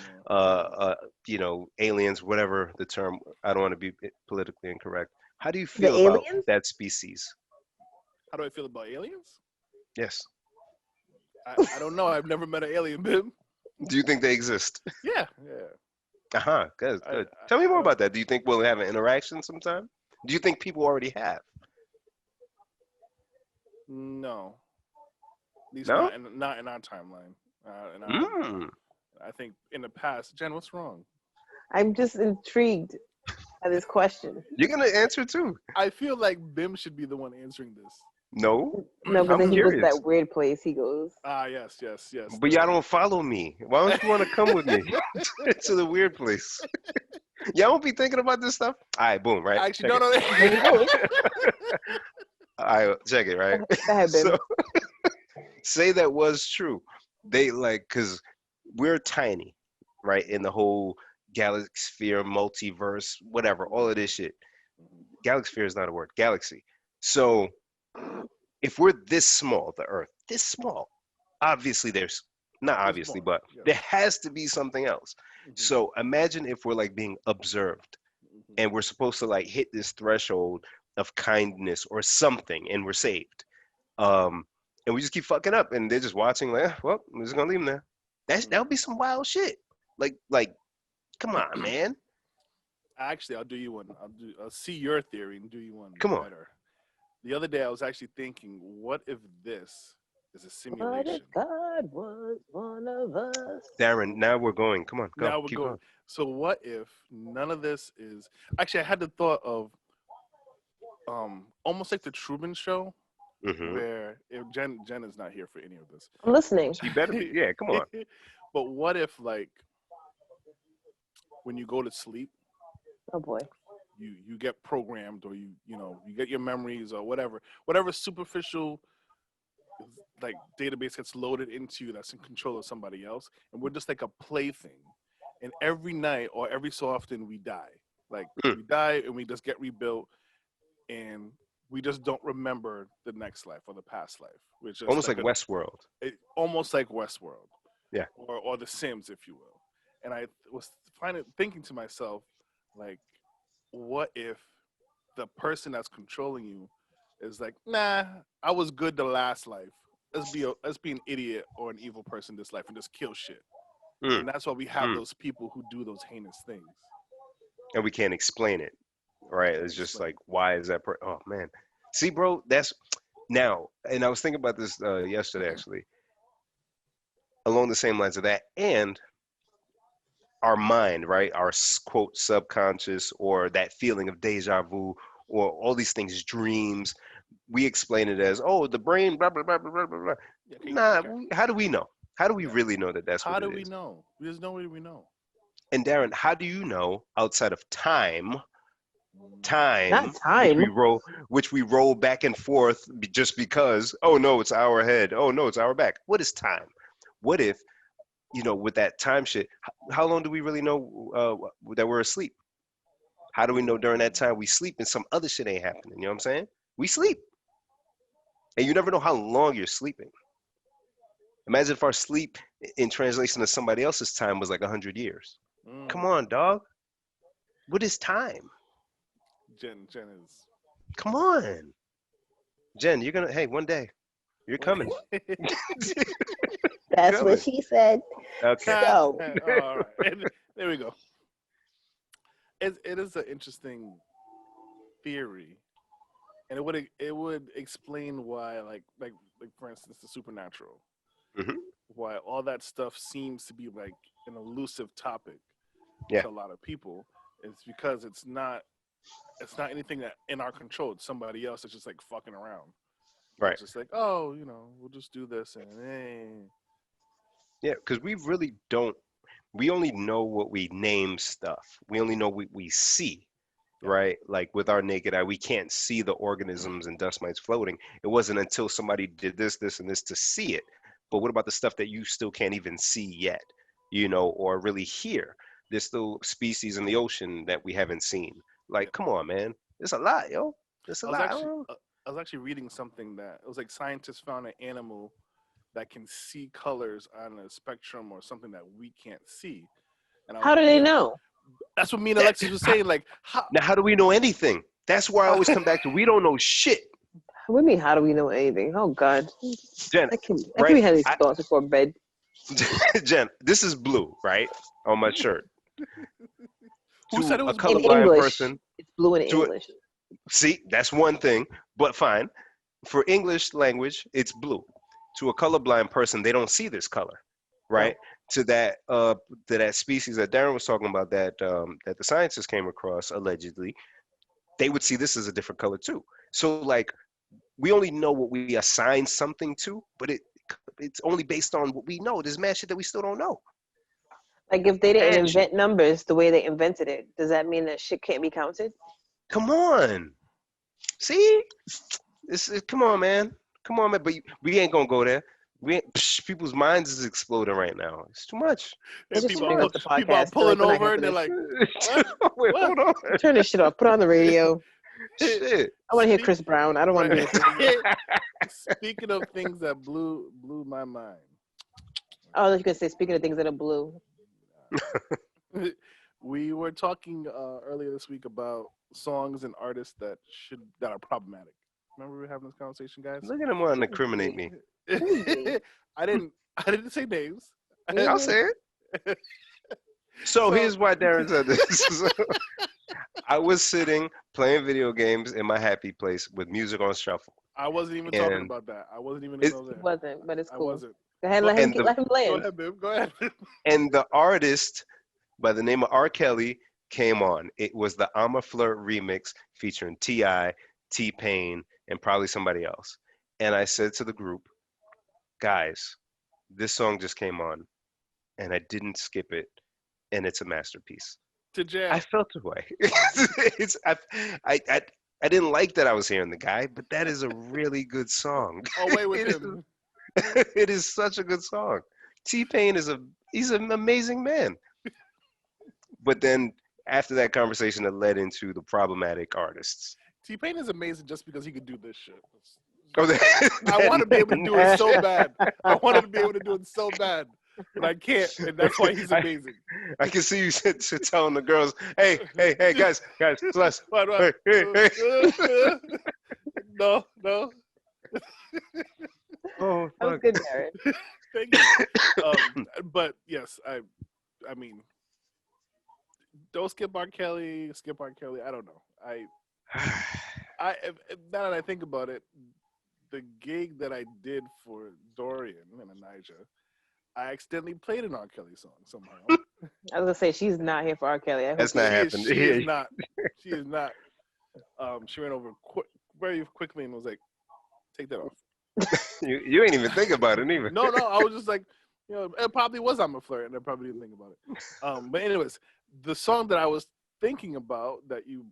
aliens, whatever the term, I don't want to be politically incorrect. How do you feel about aliens? that species? How do I feel about aliens? Yes. I don't know. I've never met an alien, Bim. Do you think they exist? Yeah. Uh-huh. Good. Tell me more about that. Do you think we'll have an interaction sometime? Do you think people already have? No. At least No? not in our timeline. I think in the past, Jen, what's wrong? I'm just intrigued by this question. You're gonna answer too. I feel like Bim should be the one answering this. No. No, but I'm then he goes to curious. that weird place. He goes. Yes. But y'all don't follow me. Why don't you want to come with me to the weird place? Y'all don't be thinking about this stuff? All right, boom, right? Actually, Check no. All right, check it, right? Go ahead, Bim. So, say that was true. They because we're tiny, right? In the whole galaxy, multiverse, whatever, all of this shit. Galaxy is not a word. Galaxy. So if we're this small, the Earth, this small, obviously there's not obviously, but there has to be something else. So imagine if we're like being observed and we're supposed to like hit this threshold of kindness or something and we're saved. And we just keep fucking up and they're just watching like, well, we're just gonna leave them there. That would be some wild shit. Like, come on, man. Actually, I'll do you one. I'll see your theory and do you one Come on. better. The other day, I was actually thinking, what if this is a What simulation? if God was one of us? Darren, now we're going. Come on, go. Now we're Keep going. So what if none of this is? Actually, I had the thought of almost like the Truman Show, Mm-hmm. where if Jen is not here for any of this. I'm listening. You better be. Yeah, come on. But what if, like, when you go to sleep, Oh boy. you get programmed, or you get your memories or whatever superficial like database gets loaded into you that's in control of somebody else, and we're just like a plaything. And every night or every so often we die. Like Mm. we die and we just get rebuilt, and we just don't remember the next life or the past life. We're just Almost like like Westworld. almost like Westworld, Yeah. or The Sims, if you will. And I was thinking to myself, like, what if the person that's controlling you is like, nah, I was good the last life. Let's be an idiot or an evil person this life and just kill shit. Mm. And that's why we have Mm. those people who do those heinous things. And we can't explain it, right? It's just like, why is that? Oh man, see, bro, that's now. And I was thinking about this yesterday, actually, along the same lines of that, and our mind, right? Our quote subconscious, or that feeling of deja vu, or all these things, dreams. We explain it as, oh, the brain, blah blah blah blah blah blah. Nah, how do we know? How do we really know that that's how what do it we is? know? There's no way we know. And Darren, how do you know outside of time, Not which time. which we roll back and forth just because, oh no, it's our head, oh no, it's our back. What is time? What if, with that time shit, how long do we really know that we're asleep? How do we know during that time we sleep and some other shit ain't happening? You know what I'm saying? We sleep. And you never know how long you're sleeping. Imagine if our sleep in translation to somebody else's time was like 100 years. Come on, dog. What is time? Jen is. Come on. Jen, you're gonna, hey, one day, you're coming. That's what she said. Okay. So, All right. There we go. It is an interesting theory, and it would explain why, like for instance, the supernatural. Mhm. Why all that stuff seems to be like an elusive topic Yeah. to a lot of people. It's because it's not anything that in our control. It's somebody else that's just like fucking around. Right. It's just like, oh, we'll just do this and Yeah, because we really don't, we only know what we name stuff. We only know what we see, Yeah. right? Like with our naked eye, we can't see the organisms and dust mites floating. It wasn't until somebody did this, and this to see it. But what about the stuff that you still can't even see yet, or really hear? There's still species in the ocean that we haven't seen. Like, come on, man. There's a lot, yo. There's a lot. I was actually reading something that it was like scientists found an animal that can see colors on a spectrum or something that we can't see. And how do they know? That's what me and Alexis was saying. Like, how do we know anything? That's why I always come back to, we don't know shit. What do you mean, how do we know anything? Oh, God. Jen, I can have these thoughts before bed. Jen, this is blue, right? On my shirt. Who said it was a colorblind in English? person? It's blue in English. See, that's one thing, but fine. For English language, it's blue. To a colorblind person, they don't see this color, right? To that species that Darren was talking about, that the scientists came across allegedly, they would see this as a different color too. So like, we only know what we assign something to, but it's only based on what we know. There's mad shit that we still don't know. Like, if they didn't invent numbers the way they invented it, does that mean that shit can't be counted? Come on. See? Come on, man. Come on, man. But we ain't gonna go there. People's minds is exploding right now. It's too much. Let's just turn off the podcast. People are pulling over and they're like, wait, hold on. Turn this shit off. Put it on the radio. Shit. I want to hear Chris Brown. I don't want to do it. Speaking of things that blew my mind. Oh, I was going to say, speaking of things that are blue. We were talking earlier this week about songs and artists that are problematic. Remember we were having this conversation, guys? Look at him wanting to incriminate me. I didn't say names. I'll say it. So here's why Darren said this. I was sitting playing video games in my happy place with music on shuffle. I wasn't even talking about that. I wasn't even going to go there. It wasn't, but it's cool. I wasn't. Go ahead, let him land. Go ahead, babe. Go ahead. And the artist by the name of R. Kelly came on. It was the I'm a Flirt remix featuring T.I., T-Pain, and probably somebody else. And I said to the group, guys, this song just came on, and I didn't skip it, and it's a masterpiece. To jam. I felt the way. I didn't like that I was hearing the guy, but that is a really good song. Oh, wait with him. It is such a good song. T-Pain he's an amazing man. But then after that conversation, it led into the problematic artists. T-Pain is amazing just because he could do this shit. Oh, I want to be able to do it so bad. I wanted to be able to do it so bad, but I can't, and that's why he's amazing. I can see you telling the girls, "Hey, guys, let's, What? hey. No. Oh, That was fuck. good, Darren. Thank you. But yes, I mean, don't skip R. Kelly. Skip R. Kelly. I don't know. Now that I think about it, the gig that I did for Dorian and Anijah, I accidentally played an R. Kelly song somehow. I was gonna say she's not here for R. Kelly. I hope That's not she- happening. She is not. She is not. She ran over very quickly and was like, "Take that off." You ain't even think about it either. No, I was just like, it probably was I'm a flirt, and I probably didn't think about it. But anyways, the song that I was thinking about that you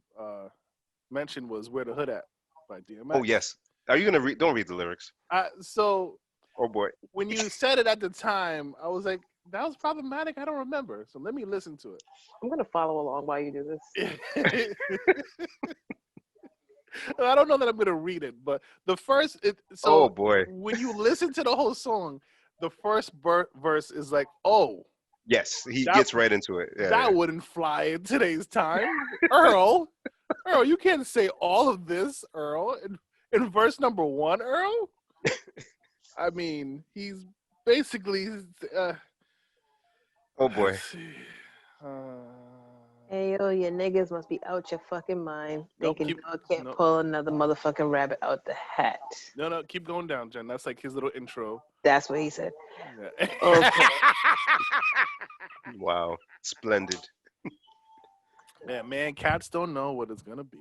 mentioned was "Where the Hood At" by DMX. Oh yes. Are you gonna read? Don't read the lyrics. So Oh boy. when you said it at the time, I was like, that was problematic. I don't remember. So let me listen to I'm gonna follow along while you do this. it. I don't know that I'm gonna read it, but the first. Oh boy. When you listen to the whole song, the first verse is like, "Oh, Yes, he That- gets right into it. Yeah, that wouldn't fly in today's time, Earl. Earl, you can't say all of this, Earl. In verse number 1, Earl. I mean, he's basically. Oh boy. Let's see. Hey yo, your niggas must be out your fucking mind, Nope, thinking keep- dog can't nope. pull another motherfucking rabbit out the hat. No, keep going down, Jen. That's like his little intro. That's what he said. Yeah. Okay. Wow. Splendid. Yeah, man, cats don't know what it's gonna be.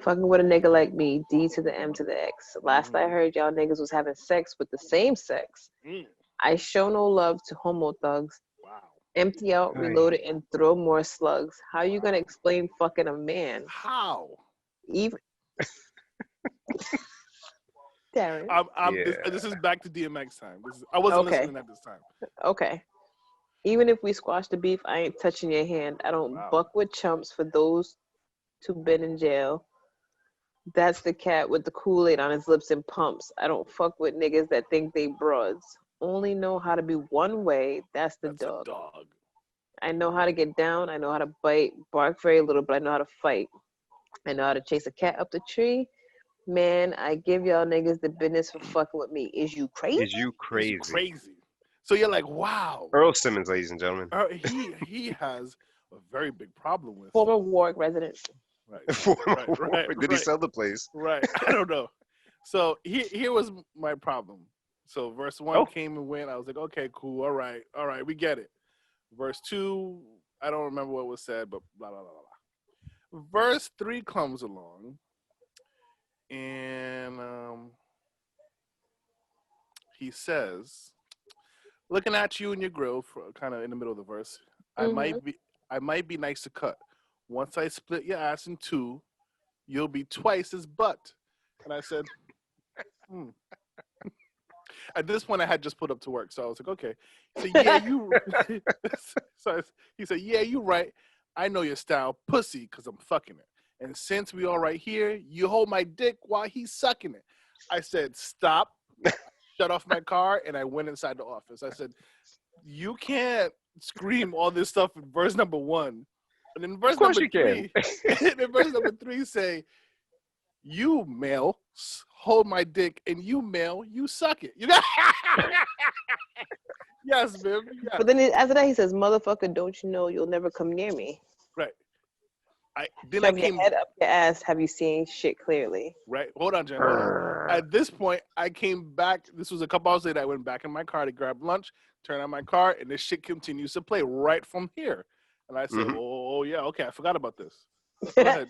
Fucking with a nigga like me, D to the M to the X. Last I heard, y'all niggas was having sex with the same sex. Mm, I show no love to homo thugs. wow. Empty out, Aye. reload it, and throw more slugs. How you gonna explain fucking a man? How? Even Darren. This is back to DMX time. I wasn't Okay. listening at this time. Okay. Even if we squash the beef, I ain't touching your hand. I don't Wow. buck with chumps for those who been in jail. That's the cat with the Kool-Aid on his lips and pumps. I don't fuck with niggas that think they broads. Only know how to be one way. That's the That's a dog. dog. I know how to get down. I know how to bite. Bark very little, but I know how to fight. I know how to chase a cat up the tree. Man, I give y'all niggas the business for fucking with me. Is you crazy? Is you crazy? He's crazy. So you're like, wow. Earl Simmons, ladies and gentlemen. He has a very big problem with. Former Warwick resident. Right. Right. Did he sell the place? Right. I don't know. So here was my problem. So verse 1 Oh. came and went. I was like, okay, cool. All right, we get it. Verse 2, I don't remember what was said, but blah blah blah blah. Verse 3 comes along, and he says, "Looking at you in your grove," kind of in the middle of the verse. I might be nice to cut. Once I split your ass in two, you'll be twice as butt. And I said, At this point, I had just put up to work, so I was like, okay. So yeah, you. He said, yeah, you right. I know your style, pussy, because I'm fucking it. And since we all right here, you hold my dick while he's sucking it. I said, stop. Shut off my car, and I went inside the office. I said, you can't scream all this stuff in verse number 1. And then verse number 3, and then verse number 3 say, you male hold my dick, and you male, you suck it. You got yes, man. Yes. But then after that, he says, "Motherfucker, don't you know you'll never come near me?" Right. Shove your head up your ass. Have you seen shit clearly? Right. Hold on, Jen. Hold on. At this point, I came back. This was a couple hours later. I went back in my car to grab lunch, turn on my car, and this shit continues to play right from here. And I said, oh, yeah, okay, I forgot about this. Go ahead.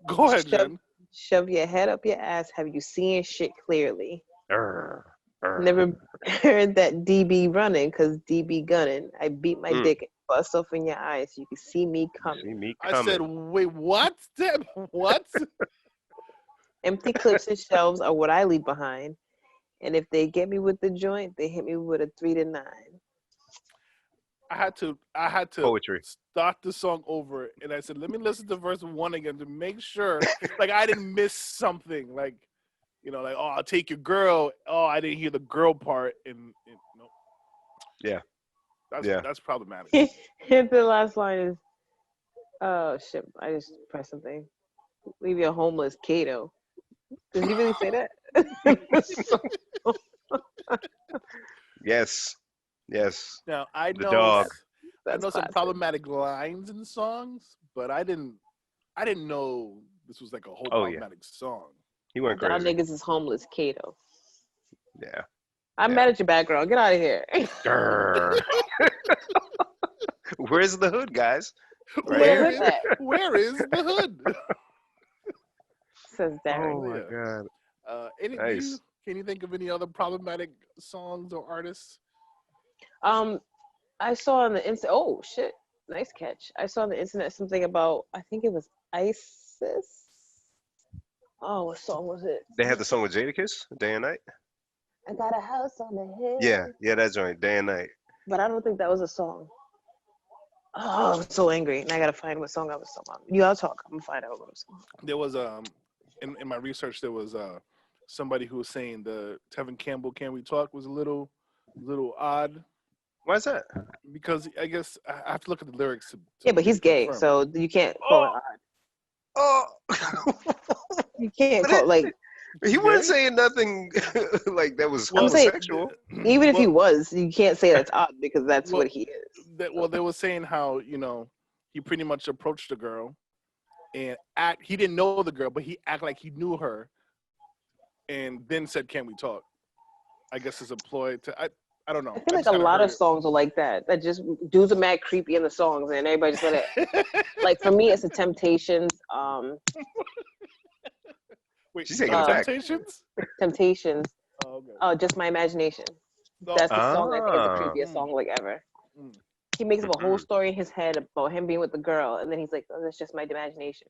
Go ahead, Jen. Shove your head up your ass. Have you seen shit clearly? Never heard that DB running because DB gunning. I beat my dick and bust off in your eyes so you can see me coming. I said, wait, what? What? Empty clips and shelves are what I leave behind. And if they get me with the joint, they hit me with a 3 to 9. I had to Poetry. start the song over, and I said, let me listen to verse 1 again to make sure, like, I didn't miss something. Like, you know, like, oh, I'll take your girl. Oh, I didn't hear the girl part, and no, Yeah. that's problematic. And the last line is, oh shit, I just pressed something. Leave your homeless Kato. Does he really say that? Yes. Yes. Now I The know dog. That's some classic. problematic lines in songs, but I didn't know this was like a whole Oh, yeah. problematic song. He went Y'all crazy. niggas is homeless Kato. Yeah. I'm Yeah. mad at your background. Get out of here. Grr. Where's the hood, guys? Right Where here. is that? Where is the hood? Says Darren. Oh my Yeah. god. Nice. Can you think of any other problematic songs or artists? I saw on the internet. Oh shit, nice catch. I saw on the internet something about. I think it was ISIS. Oh, what song was it? They had the song with Jadakiss, Day and Night. I got a house on the hill. Yeah, that joint, Day and Night. But I don't think that was a song. Oh, I'm so angry. And I gotta find what song I was talking about. You all talk. I'm gonna find out what I was talking about. There was in my research there was somebody who was saying the Tevin Campbell "Can We Talk" was a little odd Why is that? because I guess I have to look at the lyrics. To Yeah, but he's gay, confirm. so you can't call it odd. Oh. You can't But call like He wasn't saying nothing like that was I'm saying- homosexual. even if he Well, was, you can't say that's odd because that's what he is. They were saying how he pretty much approached the girl and he didn't know the girl, but he act like he knew her, and then said, "Can we talk?" I guess is employed to I don't know. I feel like a lot of songs are like that. That just dudes are mad creepy in the songs, and everybody just let it. Like for me, it's the Temptations. Wait, She's taking it back. Temptations? Temptations. Oh, okay. Just My Imagination. No. That's the song I think is the Ah. creepiest song like ever. Mm. He makes up a whole story in his head about him being with the girl, and then he's like, "Oh, that's just my imagination."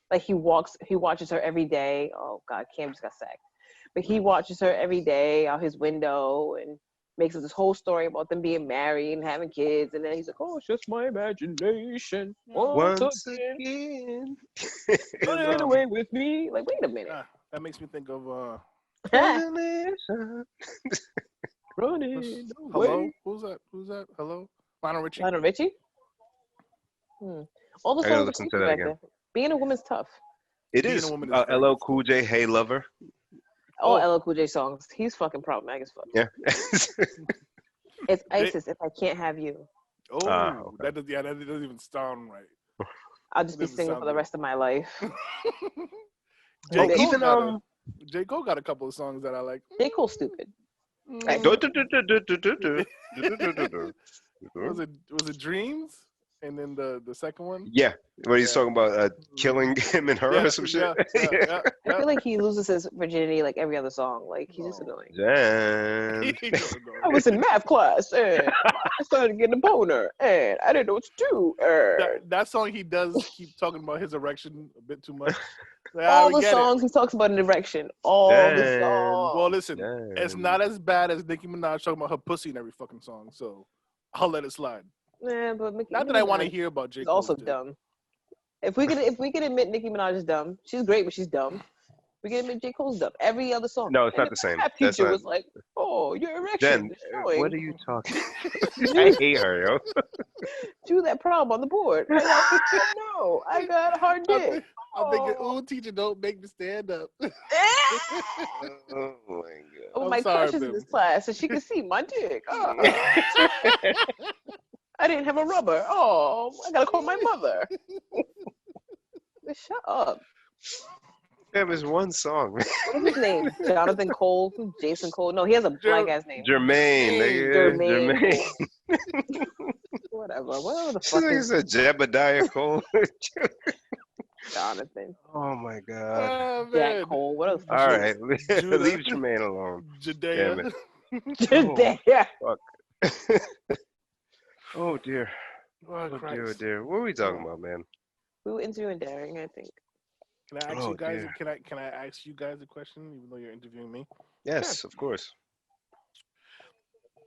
Like he watches her every day. Oh God, Cam just got sacked. But he watches her every day out his window and makes up this whole story about them being married and having kids, and then he's like, "Oh, it's just my imagination." Once again. Run away with me. Like, wait a minute. That makes me think of Running Hello? away. Who's that? Hello? Lionel Richie? Lionel Richie? All the I gotta songs are listen to creepy that back again. there. Being a woman's tough. It Being is. a woman is very LL good Cool J, Hey Lover. All LL Cool J songs. He's fucking problematic as fuck. Yeah. It's ISIS if I can't have you. Oh, okay. that doesn't even sound right. I'll just be Doesn't singing sound for the good. rest of my life. J. Cole even J. Cole got a couple of songs that I like. J. Cole's stupid. Right. Was it Dreams? And then the second one? Yeah, where he's talking about killing him and her or some shit. Yeah. I feel like he loses his virginity like every other song. Like he's just annoying. Damn. I was in math class and I started getting a boner and I didn't know what to do. That song he does keep talking about his erection a bit too much. All the songs he talks about an erection. All the songs. Well, listen, it's not as bad as Nicki Minaj talking about her pussy in every fucking song, so I'll let it slide. Yeah, but Not that I want to hear about J. She's Cole's also dick. dumb. If we could admit Nicki Minaj is dumb, she's great, but she's dumb. We can admit J. Cole's dumb. Every other song. No, it's And not the same. Rap That's teacher not. was like, "Oh, your erection Jen, is showing." what are you talking? I hate her, yo. Do that problem on the board. I got, no, I got a hard dick. I'm thinking, ooh, teacher, don't make me stand up. Oh my god. Oh, I'm my sorry, crush is in Bim. this class, so she can see my dick. Oh. I didn't have a rubber. Oh, I gotta call my mother. Shut up. Damn, it's one song. What's his name? Jonathan Cole? Jason Cole? No, he has a black ass name. Jermaine. Jermaine. Whatever the She fuck like is said Jebediah Cole. Jonathan? Oh my god. Oh, Jack man. Cole. What else? All right, Judah. leave Jermaine alone. Damn Judea. it. Yeah. Fuck. Oh dear. Oh, Oh dear, oh Christ. dear. What are we talking about, man? We were interviewing Darren, I think. Can I ask Oh you guys? dear. Can I ask you guys a question, even though you're interviewing me? Yes, of course.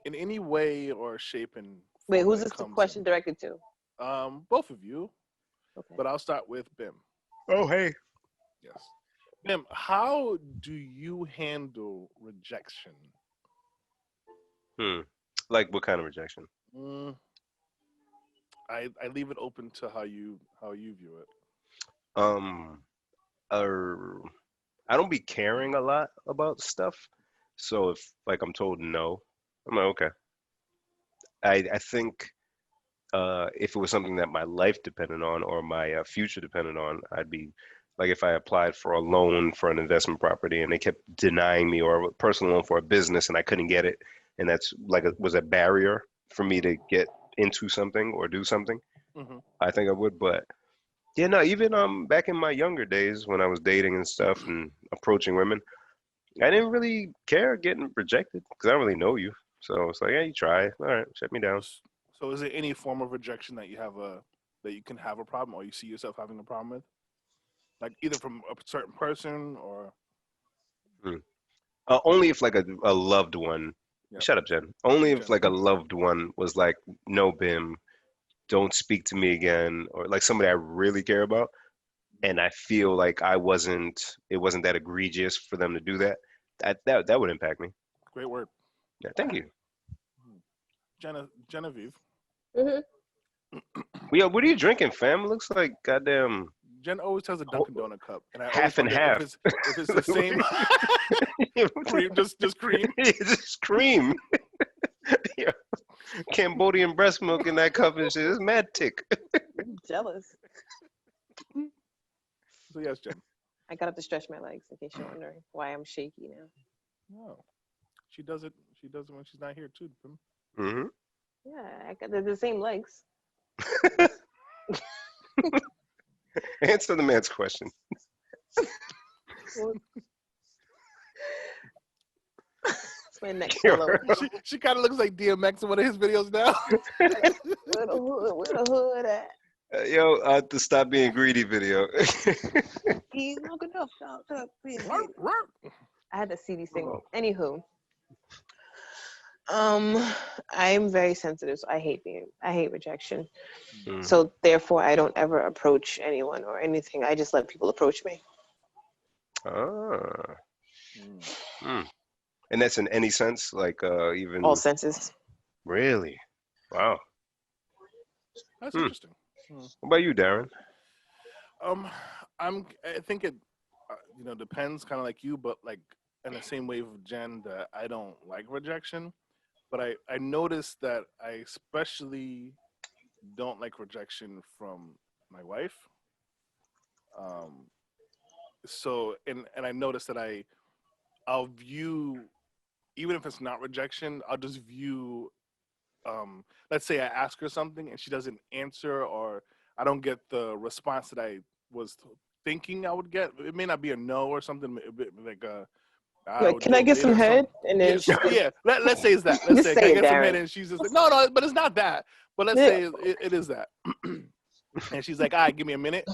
In any way or shape and Wait, form who's that it this comes question directed to? in. Both of you, Okay. but I'll start with Bim. Oh hey. Yes, Bim. How do you handle rejection? Like what kind of rejection? Mm, I leave it open to how you view it. Um, uh, I don't be caring a lot about stuff. So if like I'm told no, I'm like okay. I think if it was something that my life depended on or my future depended on, I'd be like if I applied for a loan for an investment property and they kept denying me or a personal loan for a business and I couldn't get it, and that's like was a barrier for me to get into something or do something. Hmm. I think I would, but yeah, no. Even back in my younger days when I was dating and stuff and approaching women, I didn't really care getting rejected because I don't really know you. So it's like, yeah, you try. All right, shut me down. So, is there any form of rejection that you can have a problem, or you see yourself having a problem with, like either from a certain person or? Hmm. Only if like a loved one. Yep. Shut up, Jen. Only if Jen. like a loved one was like, no, Bim, don't speak to me again, or like somebody I really care about, and I feel like it wasn't that egregious for them to do that. That would impact me. Great word. Yeah, thank you. Genevieve. Hmm. Well, yeah, what are you drinking, fam? Looks like goddamn Jen always has a Dunkin' Donut cup, and I always half and wonder half. if it's the same cream, just cream. Just cream. Yeah. Cambodian breast milk in that cup and shit. It's mad tick. I'm jealous. So yes, Jen. I got up to stretch my legs in case you're wondering why I'm shaky now. No, she does it. She does it when she's not here too. Bim. Hmm. Yeah, I got the same legs. Answer the man's question. Well, it's my neck You're pillow. She kind of looks like DMX in one of his videos now. Where the hood at? Yo, to stop being greedy video. He's not enough. Rrr, rrr. I had to see these things. Oh. Anywho, I'm very sensitive. So I hate rejection. Mhm. So therefore, I don't ever approach anyone or anything. I just let people approach me. Ah. Mm. Mm. And that's in any sense, like even All senses. really. Wow. That's Hmm. interesting. Hmm. What about you, Darren? Um, I think it, depends, kind of like you, but like in the same way with Jen, that I don't like rejection, but I noticed that I especially don't like rejection from my wife. Um, so and I noticed that I'll view, even if it's not rejection, I'll just view, let's say I ask her something and she doesn't answer, or I don't get the response that I was thinking I would get. It may not be a no or something, a bit like Like, I'll can do I it get some later. head? And then Yes, she just, yeah. Let's say it's that. Let's just say, can say I it, get some head? Darren. And she's just like, no, but it's not that. But let's Yeah. say it is that. And she's like, all right, give me a minute.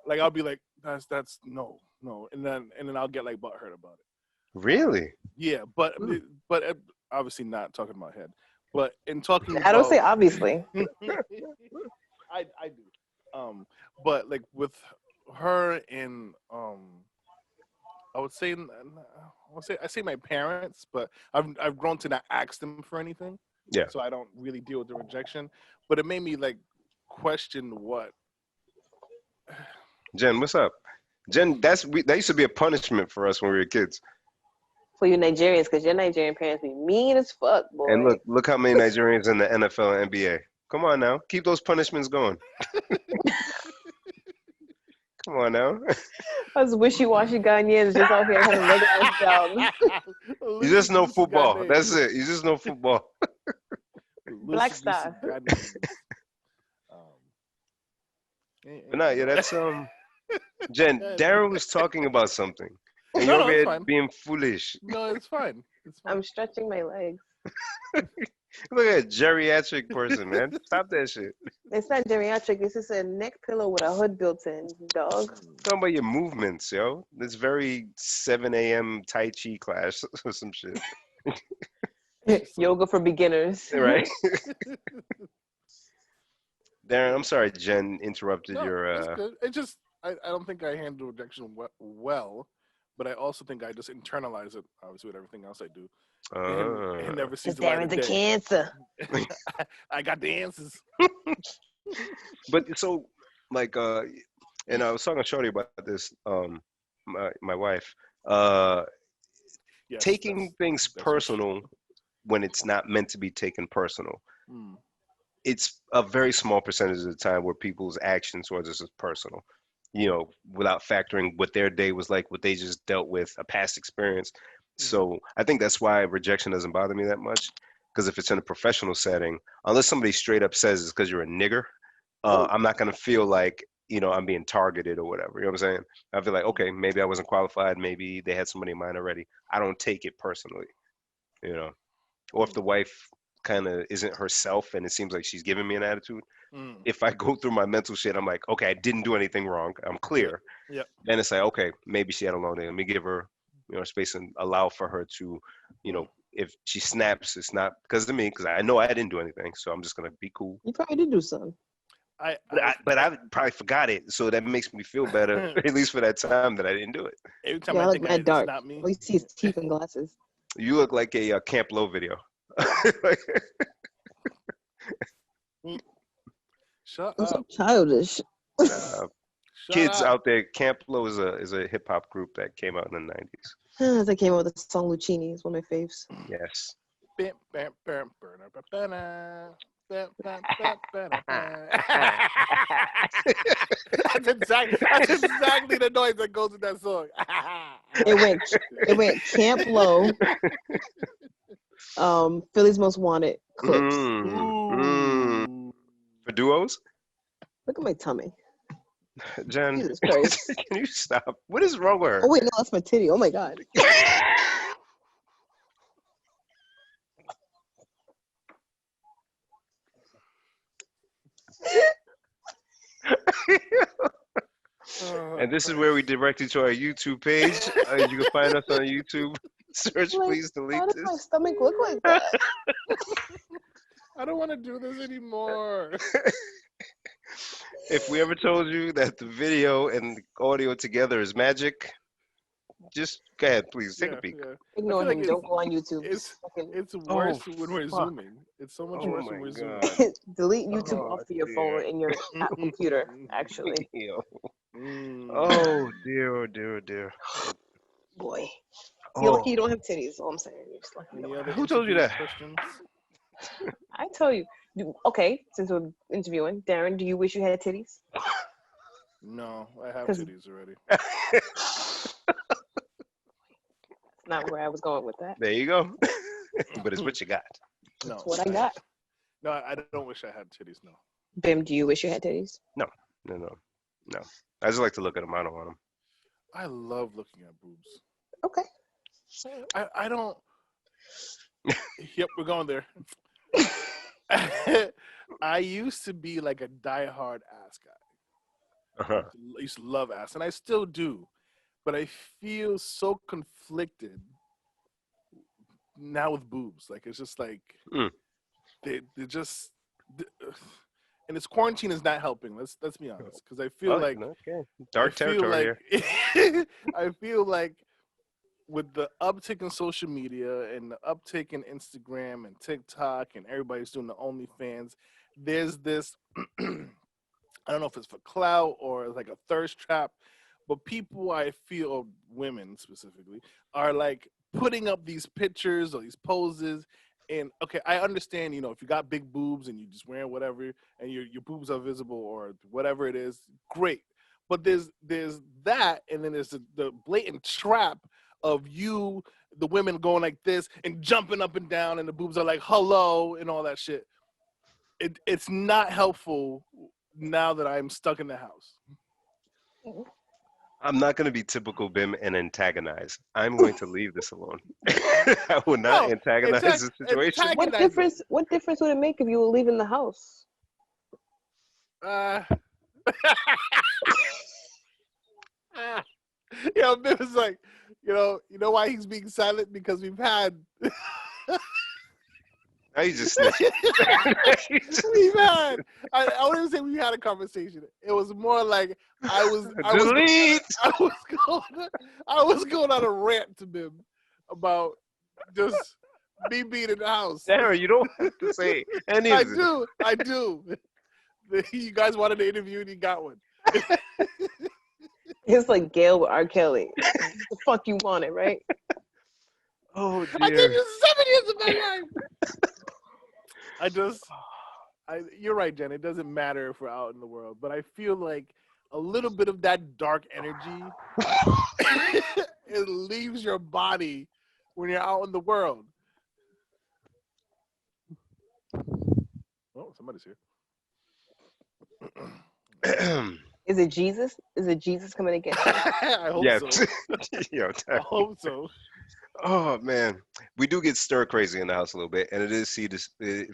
Like I'll be like, that's no, and then I'll get like butthurt about it. Really? Yeah, but Hmm. obviously not talking about head, but in talking I don't about, say obviously. I do, but like with her and I would say I say my parents, but I've grown to not ask them for anything, Yeah. so I don't really deal with the rejection. But it made me like question what. Jen, what's up? Jen, that used to be a punishment for us when we were kids. For you Nigerians, because your Nigerian parents be mean as fuck, And boy. look how many Nigerians in the NFL and NBA. Come on now, keep those punishments going. Come on now. Us wishy-washy Ghanaians just out here having regular ass jobs. You just know Lucy football. Ghanaian. That's it. You just know football. Black Lucy Star. Ghanaians. But no, yeah, that's Jen, Darren was talking about something, and you're over it's here fine. being foolish. No, it's fine. It's fine. I'm stretching my legs. Look at a geriatric person, man. Stop that shit. It's not geriatric. It's just a neck pillow with a hood built in, dog. Talking about your movements, yo. This very 7 a.m. Tai Chi class or some shit. Yoga for beginners. Right. Darren, I'm sorry Jen interrupted No, your it's good. It just I don't think I handle rejection well, but I also think I just internalize it. Obviously, with everything else I do, and it never sees Because the light Darren's of a day. cancer. I got the answers. But so like and I was talking to Shorty about this, my wife. Yes, Taking things that's personal when it's not meant to be taken personal. Mm. It's a very small percentage of the time where people's actions towards us is personal, you know, without factoring what their day was like, what they just dealt with, a past experience. So I think that's why rejection doesn't bother me that much. Because if it's in a professional setting, unless somebody straight up says it's because you're a nigger, I'm not going to feel like, you know, I'm being targeted or whatever. You know what I'm saying? I feel like, okay, maybe I wasn't qualified. Maybe they had somebody in mind already. I don't take it personally, you know. Or if the wife kind of isn't herself and it seems like she's giving me an attitude, Mm. if I go through my mental shit, I'm like, okay, I didn't do anything wrong. I'm clear. Yep. Then it's like, okay, maybe she had a long day. Let me give her, you know, space and allow for her to, you know, if she snaps, it's not because of me, because I know I didn't do anything. So I'm just gonna be cool. You probably did do something. But I probably forgot it, so that makes me feel better, at least for that time that I didn't do it. Every time Yeah, I I look think mad it's dark. not me. All you see is teeth and glasses. You look like a Camp Low video. Shut I'm so up. childish. Shut Kids up. out there, Camp Low is a hip hop group that came out in the 90s. They came out with the song Lucchini. It's one of my faves. Yes. That's exactly the noise that goes with that song. It went Camp Low, Philly's Most Wanted, Clips. For duos? Look at my tummy. Jen, Jesus Christ. can you stop? What is wrong with her? Oh wait, no, that's my titty. Oh my God. And this is where we direct you to our YouTube page. You can find us on YouTube. Search, Like, please delete how does this. my stomach look like that? I don't want to do this anymore. If we ever told you that the video and the audio together is magic, just go ahead, please take a peek. Yeah. Ignore I feel him. like Don't go on YouTube. It's worse when we're fuck. zooming. It's so much Oh worse my when we're God. zooming. Delete YouTube Oh, off of your dear. phone and your computer, actually. Yo. Mm. Oh dear, oh dear, oh dear. Boy. You're lucky Oh, you don't have titties, all I'm saying. You're just lucky you Any don't other have. Who told you interview that? questions? I tell you. Okay, since we're interviewing, Darren, do you wish you had titties? No, I have 'Cause- titties already. That's not where I was going with that. there you go. But it's what you got. No, That's what I got. No, I don't wish I had titties. No. Bim, do you wish you had titties? No. I just like to look at them. I don't want them. I love looking at boobs. Okay. I don't. Yep, we're going there. I used to be like a diehard ass guy. Uh-huh. I used to love ass, and I still do. But I feel so conflicted now with boobs. Like it's just like they're just, and this quarantine is not helping. Let's be honest, because I feel like okay. Dark territory here. I feel like with the uptick in social media and the uptick in Instagram and TikTok and everybody's doing the OnlyFans, there's this, I don't know if it's for clout or like a thirst trap, but people, I feel, women specifically, are like putting up these pictures or these poses. And okay, I understand, if you got big boobs and you just wearing whatever and your boobs are visible or whatever it is, great. But there's that, and then there's the blatant trap of you, the women going like this and jumping up and down, and the boobs are like hello and all that shit. It's not helpful now that I'm stuck in the house. I'm not going to be typical Bim and antagonize. I'm going to leave this alone. I will not No, antagonize the situation. antagonize it. What difference would it make if you were leaving the house? Uh, Yo, Biff is like, you know why he's being silent? Because we've had Now you just snitch. we've had I wouldn't say we had a conversation. It was more like Delete. I was going on a rant to Bim about just me being in the house. Darren, you don't have to say any of this. I do. You guys wanted an interview and you got one. It's like Gail with R. Kelly. The fuck you wanted, right? Oh I gave dear. you 7 years of my life. You're right, Jen. It doesn't matter if we're out in the world, but I feel like a little bit of that dark energy, it leaves your body when you're out in the world. Oh, somebody's here. Is it Jesus? Is it Jesus coming to get you? I hope Yeah. so. Yo, I hope so. oh man, we do get stir crazy in the house a little bit, and it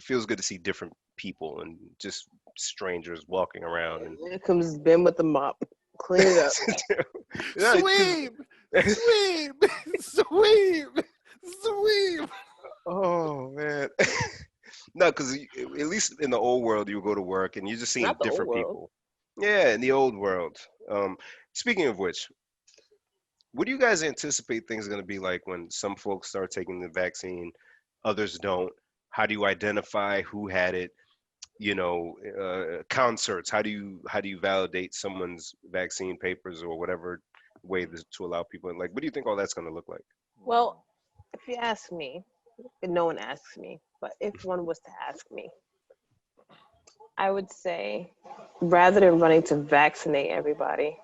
feels good to see different people and just strangers walking around. And Here comes Ben with the mop. Clean it up. Yeah, Sweep! Sweep! Sweep! Sweep! oh man. No, because at least in the old world, you would go to work and you're just seeing Not the old different world. people. Yeah, in the old world. Speaking of which, what do you guys anticipate things are going to be like when some folks start taking the vaccine, others don't? How do you identify who had it? Concerts. How do you validate someone's vaccine papers or whatever way to allow people? Like, what do you think all that's going to look like? Well, if you ask me, and no one asks me, but if one was to ask me, I would say rather than running to vaccinate everybody,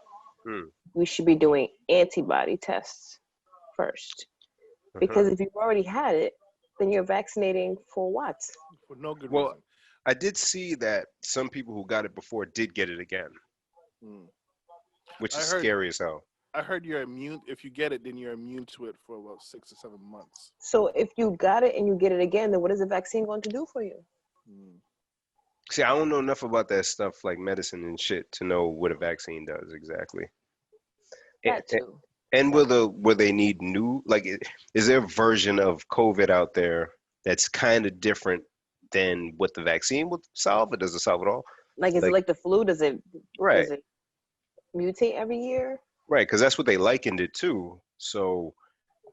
we should be doing antibody tests first. Because if you've already had it, then you're vaccinating for what? For no good Well, reason. I did see that some people who got it before did get it again, which is scary as hell. I heard you're immune. If you get it, then you're immune to it for about 6 or 7 months. So if you got it and you get it again, then what is the vaccine going to do for you? See, I don't know enough about that stuff like medicine and shit to know what a vaccine does exactly. That too. And will they need new, like, is there a version of COVID out there that's kind of different than what the vaccine will solve? Or does it solve it all? Like, is it like the flu? Does it mutate every year? Right, because that's what they likened it to. So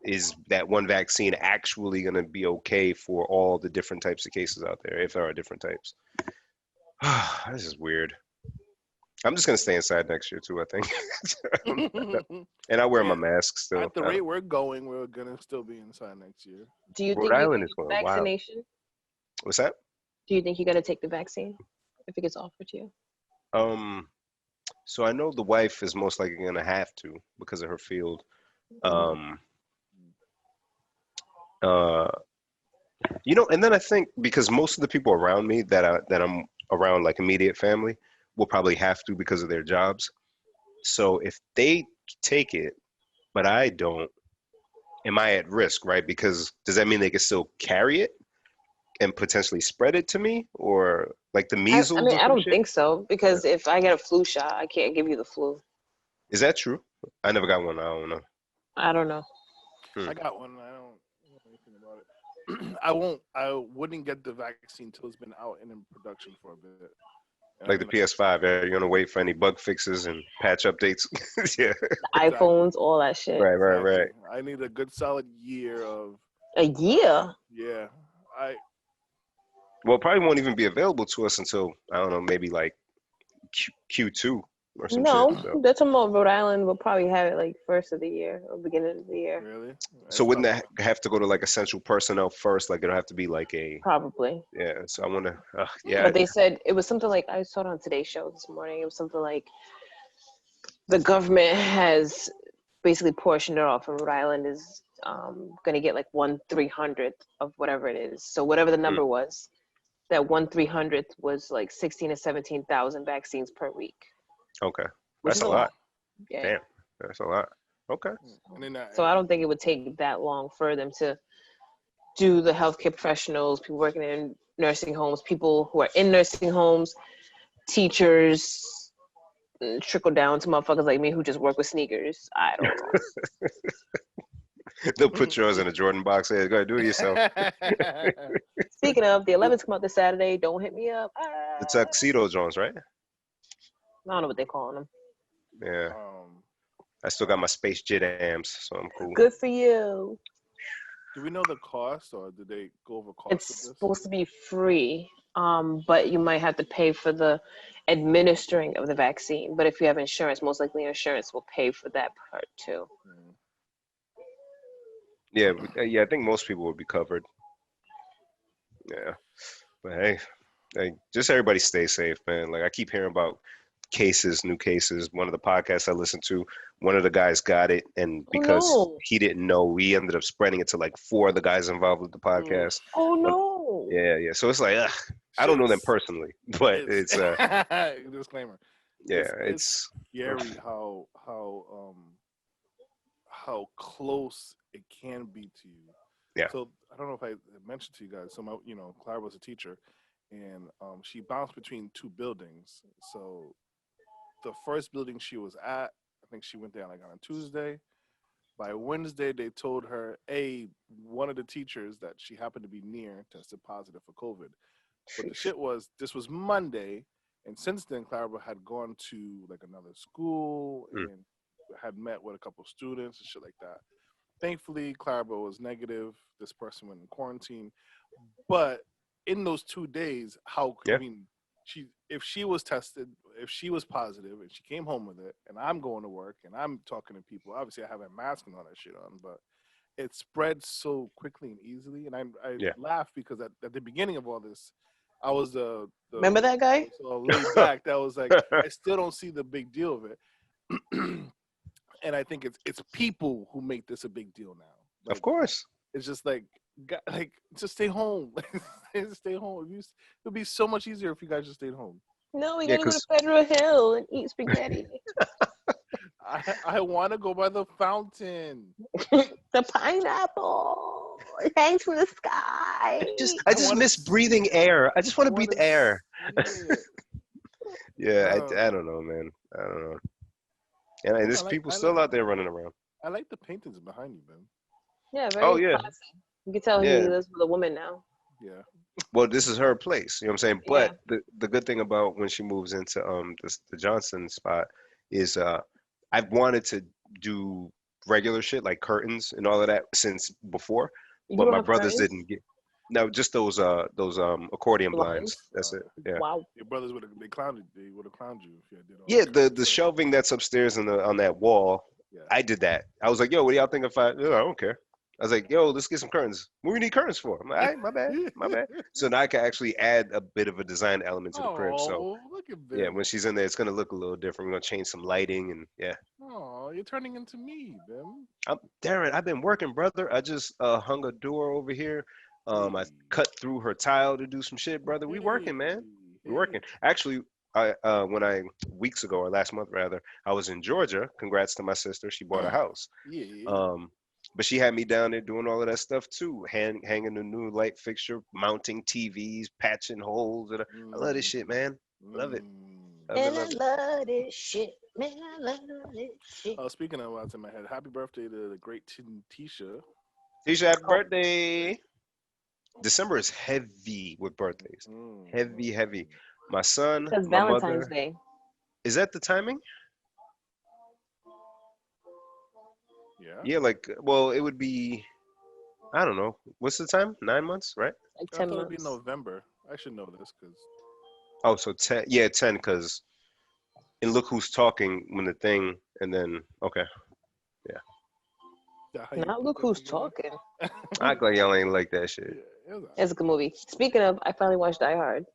is that one vaccine actually going to be okay for all the different types of cases out there, if there are different types? This is weird. I'm just going to stay inside next year, too, I think. And I wear my mask still. At the rate we're going, we're going to still be inside next year. Do you Rhode think Island you is get going vaccination? wild. What's that? Do you think you got to take the vaccine if it gets offered to you? So I know the wife is most likely going to have to because of her field. And then I think because most of the people around me that I'm around, like immediate family, will probably have to because of their jobs. So if they take it, but I don't, am I at risk, right? Because does that mean they can still carry it and potentially spread it to me, or like the measles? I don't think so, because if I get a flu shot, I can't give you the flu. Is that true? I never got one. I don't know. I don't know. I got one. I don't know anything about it. I wouldn't get the vaccine till it's been out and in production for a bit. Like the PS5, you're gonna wait for any bug fixes and patch updates. Yeah. iPhones, all that shit. Right. I need a good solid year of. A year? Yeah. Well, it probably won't even be available to us until, I don't know, maybe like Q2 or some shit. So. That's about Rhode Island will probably have it like first of the year or beginning of the year. Really? So wouldn't that have to go to like essential personnel first? Like it'll have to be like a. Probably. Yeah. So I want to. Yeah. But they said it was something like, I saw it on Today's Show this morning. It was something like the government has basically portioned it off, and Rhode Island is going to get like 1/300th of whatever it is. So whatever the number was, that 1/300th was like 16 to 17,000 vaccines per week. Okay, that's a lot. Yeah. Damn. That's a lot. Okay. And then So I don't think it would take that long for them to do the healthcare professionals, people working in nursing homes, people who are in nursing homes, teachers, trickle down to motherfuckers like me who just work with sneakers. I don't know. They'll put yours in a Jordan box. Hey, go ahead, do it yourself. Speaking of, the 11th come out this Saturday. Don't hit me up. The tuxedo Jones, right? I don't know what they're calling them. Yeah. I still got my Space Jams, so I'm cool. Good for you. Do we know the cost, or did they go over cost It's of this? supposed to be free, but you might have to pay for the administering of the vaccine. But if you have insurance, most likely your insurance will pay for that part too. Yeah, I think most people would be covered. Yeah, but hey, just everybody stay safe, man. Like I keep hearing about new cases. One of the podcasts I listened to, one of the guys got it, and because he didn't know, he ended up spreading it to like 4 of the guys involved with the podcast. Oh no! Yeah. So it's like, I don't know them personally, but it's disclaimer. Yeah, it's scary how close it can be to you. Yeah. So I don't know if I mentioned to you guys. So Clara was a teacher, and she bounced between 2 buildings. So the first building she was at, I think she went there like on a Tuesday. By Wednesday, they told her, one of the teachers that she happened to be near tested positive for COVID. But the shit was, this was Monday, and since then, Clara had gone to like another school and had met with a couple of students and shit like that. Thankfully, Clara was negative. This person went in quarantine. But in those 2 days, if she was tested, if she was positive and she came home with it, and I'm going to work and I'm talking to people, obviously I have a mask and all that shit on, but it spread so quickly and easily. And I laugh because at the beginning of all this, I was the remember that guy? So laid back. That was like, I still don't see the big deal of it. And I think it's people who make this a big deal now. Like, of course. It's just just stay home. Just stay home. It would be so much easier if you guys just stayed home. No, we gotta go to Federal Hill and eat spaghetti. I want to go by the fountain. The pineapple. It hangs from the sky. I just miss breathing air. I just want to breathe air. Yeah, I don't know, man. I don't know. And there's people still out there running around. I like the paintings behind you, man. Yeah, very classy. You can tell he lives with a woman now. Yeah. Well, this is her place. You know what I'm saying? But the good thing about when she moves into the Johnson spot is I've wanted to do regular shit like curtains and all of that since before, but my brothers didn't get. No, just those accordion blinds. That's it. Yeah. Wow. Your brothers would have clowned you. They would have clowned you if you did all that. Yeah, the shelving that's upstairs on that wall. Yeah. I did that. I was like, yo, what do y'all think if I don't care. I was like, yo, let's get some curtains. What do we need curtains for? I'm like, all right, my bad. So now I can actually add a bit of a design element to the crib. So look at when she's in there, it's gonna look a little different. We're gonna change some lighting and Oh, you're turning into me, Bim. I'm Darren. I've been working, brother. I just hung a door over here. I cut through her tile to do some shit, brother. We working, man. We working. Actually, weeks ago or last month rather, I was in Georgia. Congrats to my sister. She bought a house. Yeah. But she had me down there doing all of that stuff too, hanging a new light fixture, mounting TVs, patching holes. And I love this shit, man. Love it. I love this shit, man. I love this shit. Speaking of what's in my head, happy birthday to the great Keyshia. Keyshia, happy birthday. December is heavy with birthdays. Heavy. My son, because my Valentine's mother. Day. Is that the timing? Yeah, it would be, I don't know. What's the time? 9 months, right? Like 10 I thought months. it would be November. I should know this because. Oh, so 10. Yeah, 10 because. And look who's talking when the thing, and then okay, Not look who's talking. I act like y'all ain't like that shit. It's a good movie. Speaking of, I finally watched Die Hard.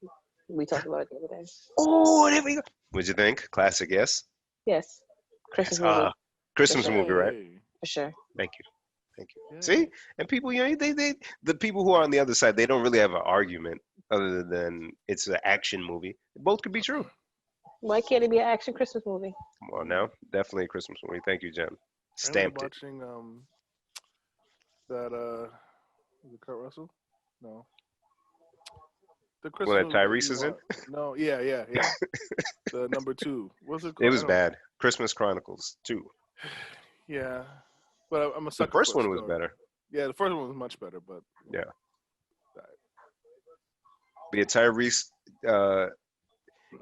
We talked about it the other day. Oh, there we go. What'd you think? Classic, yes? Yes. Christmas movie. Christmas movie, right? For sure. Thank you. Yeah. See? And people, they the people who are on the other side, they don't really have an argument other than it's an action movie. Both could be true. Why can't it be an action Christmas movie? Well, now definitely a Christmas movie. Thank you, Jen. I ended up Stamped it. watching that was it Kurt Russell? No. The Christmas Well, that movie that Tyrese you is in. want. No, yeah. The number 2. What's it called? It was bad. Christmas Chronicles 2. Yeah, but I'm a The sucker. first for a one was story. better. Yeah, the first one was much better, but Yeah. But Tyrese,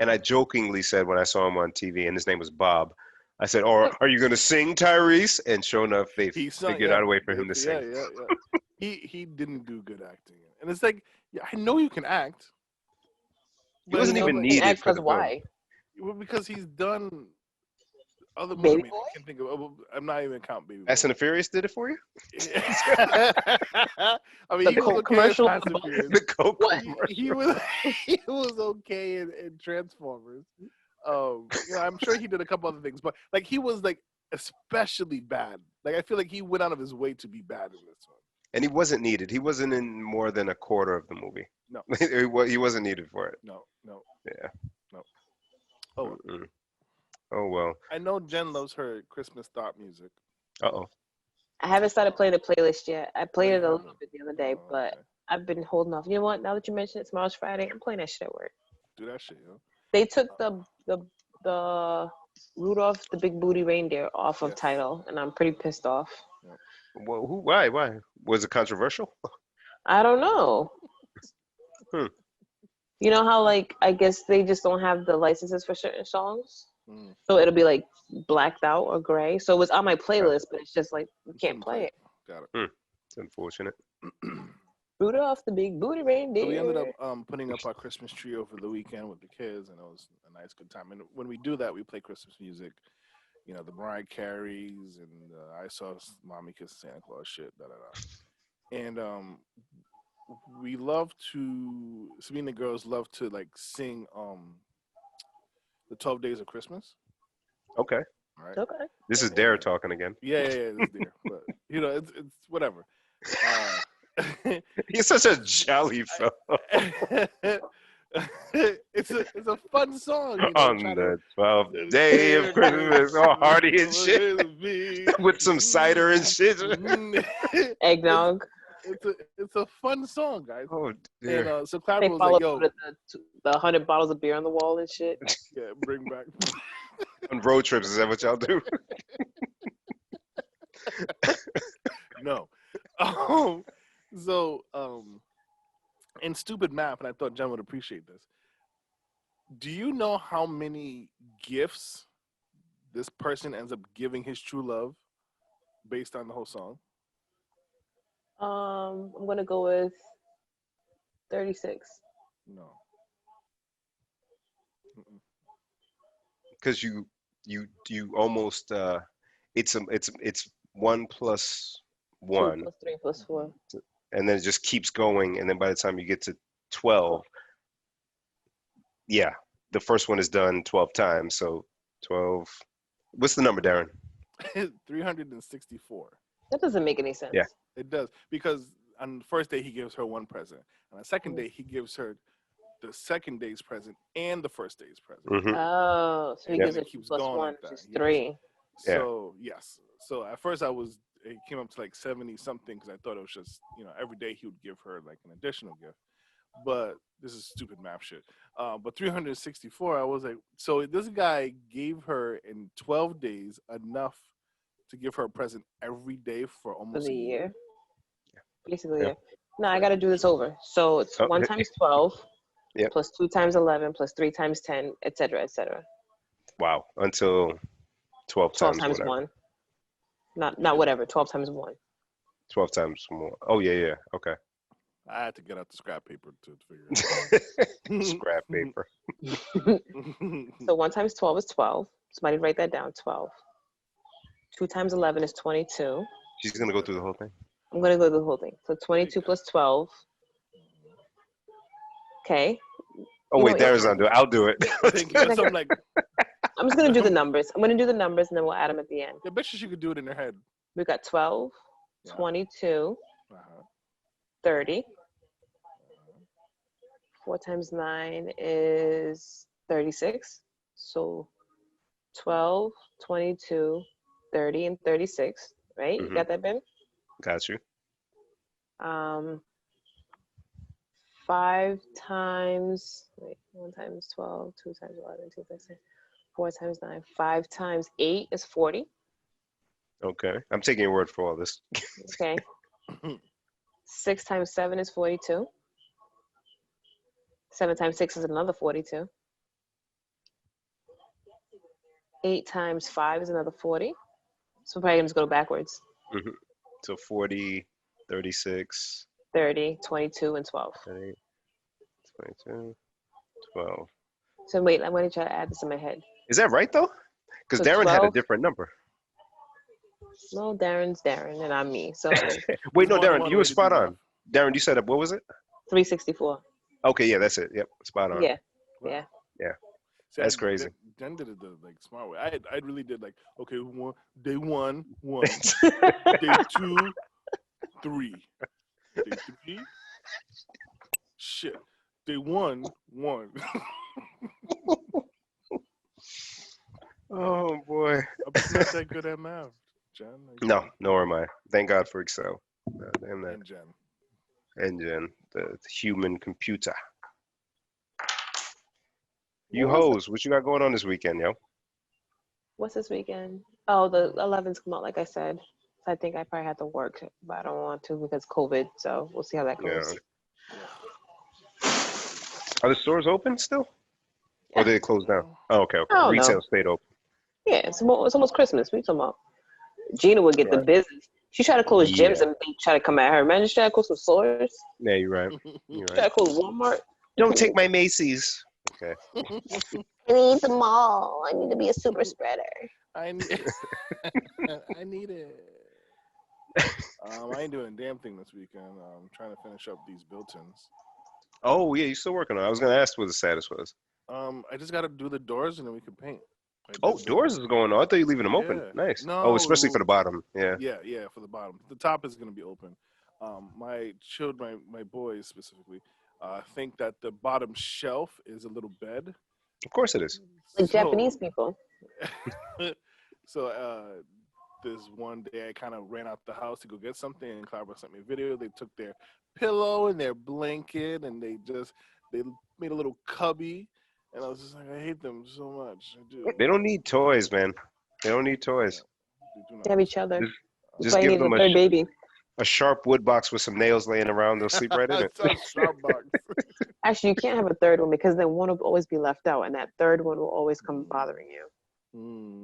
and I jokingly said when I saw him on TV, and his name was Bob, I said, "Or are you going to sing, Tyrese?" And sure enough, they figured out a way for him to sing. He didn't do good acting, and it's like, yeah, I know you can act. He wasn't even Can needed act for the film. why? Well, because he's done other movies. Baby I Boy? can think of. I'm not even count Baby Boy. Fast and the Furious did it for you? I mean, The he was Coke okay in commercial Fast with and the Furious. The Coke What? commercial. He was okay in Transformers. I'm sure he did a couple other things, but like he was like especially bad. Like I feel like he went out of his way to be bad in this one. And he wasn't needed. He wasn't in more than a quarter of the movie. No. He wasn't needed for it. No. Yeah. No. Oh. Mm-mm. Oh well. I know Jen loves her Christmas thought music. Uh-oh. I haven't started playing the playlist yet. I played it a haven't? little bit the other day, Oh, but okay. I've been holding off. You know what? Now that you mentioned it, tomorrow's Friday. I'm playing that shit at work. Do that shit, yo. They took the Rudolph the Big Booty Reindeer off of Yes. Tidal, and I'm pretty pissed off. Well, why? Was it controversial? I don't know. You know how like I guess they just don't have the licenses for certain songs, so it'll be like blacked out or gray. So it was on my playlist, but it's just like you can't play it. Got it. It's unfortunate. Rudolph the Big Booty Reindeer. So we ended up putting up our Christmas tree over the weekend with the kids, and it was a nice, good time. And when we do that, we play Christmas music. You know, the Mariah Careys and I Saw Mommy Kiss Santa Claus shit, And we love to, me and the girls love to like sing the 12 Days of Christmas. Okay. All right. Okay. This is Darren talking again. Yeah, it's there. But you know, it's whatever. He's such a jolly fellow. It's a fun song. You know, On the 12th day of Christmas, all hearty and shit, with some cider and shit. Eggnog. It's a fun song, guys. Oh dear. And so Clara They was follow like, "Yo, the 100 bottles of beer on the wall and shit. yeah, bring back." On road trips, is that what y'all do? No. So in stupid math, and I thought Jen would appreciate this. Do you know how many gifts this person ends up giving his true love based on the whole song? I'm gonna go with 36. No. Because you almost it's 1 plus 1, 2 plus 3 plus 4. and then it just keeps going, and then by the time you get to 12, yeah, the first one is done 12 times. So 12. What's the number, Darren? 364. That doesn't make any sense. Yeah. It does, because on the first day he gives her one present. On the second day he gives her the second day's present and the first day's present. Mm-hmm. Oh, so he Yeah. gives it 2 plus 1, like which is that, 3. So yes. So at first it came up to like 70 something because I thought it was just, every day he would give her like an additional gift. But this is stupid math shit. But 364, I was like, so this guy gave her in 12 days enough to give her a present every day for almost For the a year. Basically, Yeah. yeah. No, I got to do this over. So it's 1 times 12, Yep. plus 2 times 11, plus 3 times 10, etc., etc. Wow. Until 12 12 times times whatever. 1. Not whatever. 12 times 1. 12 times more. Oh yeah. Okay. I had to get out the scrap paper to figure it Scrap paper. So 1 times 12 is 12. Somebody write that down. 12. 2 times 11 is 22. She's gonna go through the whole thing. I'm gonna go through the whole thing. So 22 plus 12. Okay. Oh wait, Darren's not doing it. I'll do it. Thank you. So I'm like, I'm just gonna do the numbers. I'm gonna do the numbers and then we'll add them at the end. I bet you she could do it in her head. We got 12, Yeah. 22, Uh-huh. 30. 4 times 9 is 36. So 12, 22, 30, and 36, right? You Mm-hmm. got that, Ben? Got you. Um, 5 times, wait, 1 times 12, 2 times 11, 2 times 10, 4 times 9, 5 times 8 is 40. Okay. I'm taking your word for all this. Okay. 6 times 7 is 42. 7 times 6 is another 42. 8 times 5 is another 40. So we're probably going to go backwards. Mm-hmm. So 40, 36, 30, 22, and 12. 38, 22, 12. So wait, I'm going to try to add this in my head. Is that right though? Because So Darren had a 12, different number. no, Darren's Darren and I'm me. So Wait, There's no, more than Darren, one you were way to do spot math. on. Darren, you said what was it? 364. Okay, yeah, that's it. Yep, spot on. Yeah. Wow. Yeah. Yeah, See, that's crazy. Jen did it the like smart way. I really did like, okay, day one, day two, three, day three, shit, day one. Oh boy. I'm just not that good at math, Jen. No, nor am I. Thank God for Excel. Damn that And Jen. engine, the human computer. You What was hoes, what you got going on this weekend, yo? What's this weekend? Oh, the 11's come out, like I said. I think I probably have to work, but I don't want to because COVID. So we'll see how that Yeah. goes. Are the stores open still? Yeah. Or did they close down? Oh, okay, okay. I don't Retail know. stayed open. Yeah, it's almost Christmas. What are you talking about? Gina would get the Right. business. She tried to close gyms Yeah. and they try to come at her. Imagine she tried to close some stores. Yeah, you're right. You're She tried right. to close Walmart. Don't take my Macy's. Okay. I need the mall. I need to be a super spreader. I need, I need it. I ain't doing a damn thing this weekend. I'm trying to finish up these built-ins. Oh yeah, you still working on it. I was gonna ask what the status was. I just got to do the doors and then we can paint. I Oh, did doors is going on. I thought you were leaving them open. Yeah. Nice. Oh, especially for No. the bottom. Yeah. Yeah, for the bottom. The top is gonna be open. My children, my boys specifically, think that the bottom shelf is a little bed. Of course it is. Like So, Japanese people. so this one day I kind of ran out the house to go get something, and Clara sent me a video. They took their pillow and their blanket, and they made a little cubby, and I was just like, I hate them so much. I do. They don't need toys, man. They don't need toys. They do They not. have each other. Just, That's just why you give need a them third baby. a sharp wood box with some nails laying around. They'll sleep right in it. It's a sharp box. Actually, you can't have a third one because then one will always be left out, and that third one will always come bothering you.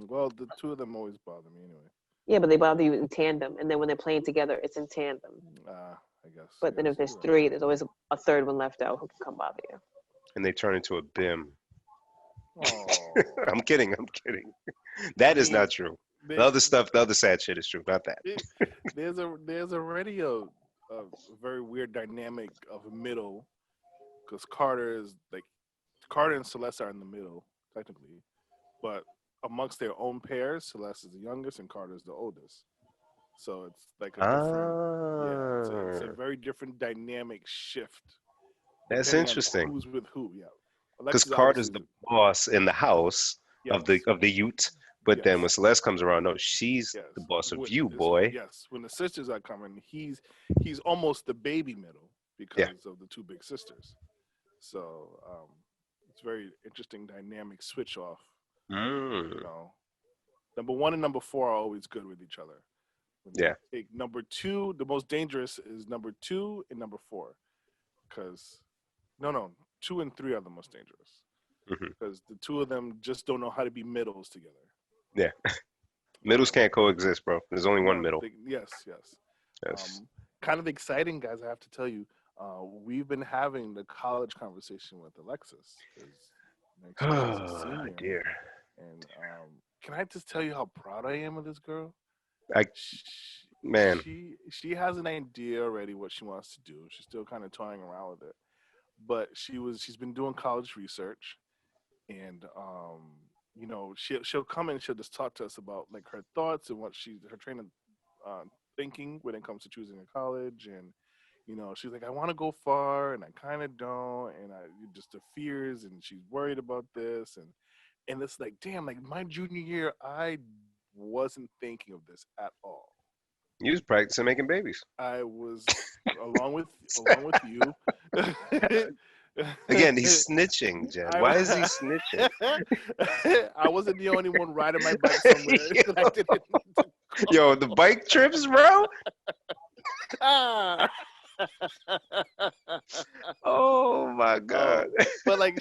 Well, the two of them always bother me anyway. Yeah, but they bother you in tandem, and then when they're playing together, it's in tandem. I guess. But then if there's you're right. three, there's always a third one left out who can come bother you. And they turn into a Bim. Oh, I'm kidding. That is mean, not true. they- The other stuff, the other sad shit is true. Not that. there's already a very weird dynamic of a middle, because Carter and Celeste are in the middle technically, but amongst their own pairs, Celeste is the youngest and Carter is the oldest. So it's like a different, it's a very different dynamic shift. That's depending on interesting. who's with who? Yeah, Because Alexis Carter's obviously the boss in the house of yes, the Ute, but then when yes, Celeste comes around, no, she's yes. the boss of When- you, it's- boy. Yes, when the sisters are coming, he's almost the baby middle because of the two big sisters. So it's very interesting dynamic switch off. Mm. You know, number one and number four are always good with each other. When Yeah. you take number two, the most dangerous is number two and number four, because no, 2 and 3 are the most dangerous Mhm. because the two of them just don't know how to be middles together. Yeah. Middles can't coexist, bro. There's only one No, middle. yes. Yes. Kind of exciting, guys. I have to tell you, we've been having the college conversation with Alexis. 'Cause next year she's a Oh, senior, dear. and can I just tell you how proud I am of this girl? I- She, man. she has an idea already what she wants to do. She's still kind of toying around with it, but she's been doing college research, and she'll come and she'll just talk to us about like her thoughts and what her train of thinking when it comes to choosing a college. And she's like, I want to go far and I kind of don't, and I just the fears, and she's worried about this, and And it's like, damn, like my junior year, I wasn't thinking of this at all. You was practicing making babies. I was along with you. Again, he's snitching, Jen. Why is he snitching? I wasn't the only one riding my bike somewhere that I didn't need to go. Yo, the bike trips, bro. Ah. Oh my god. But like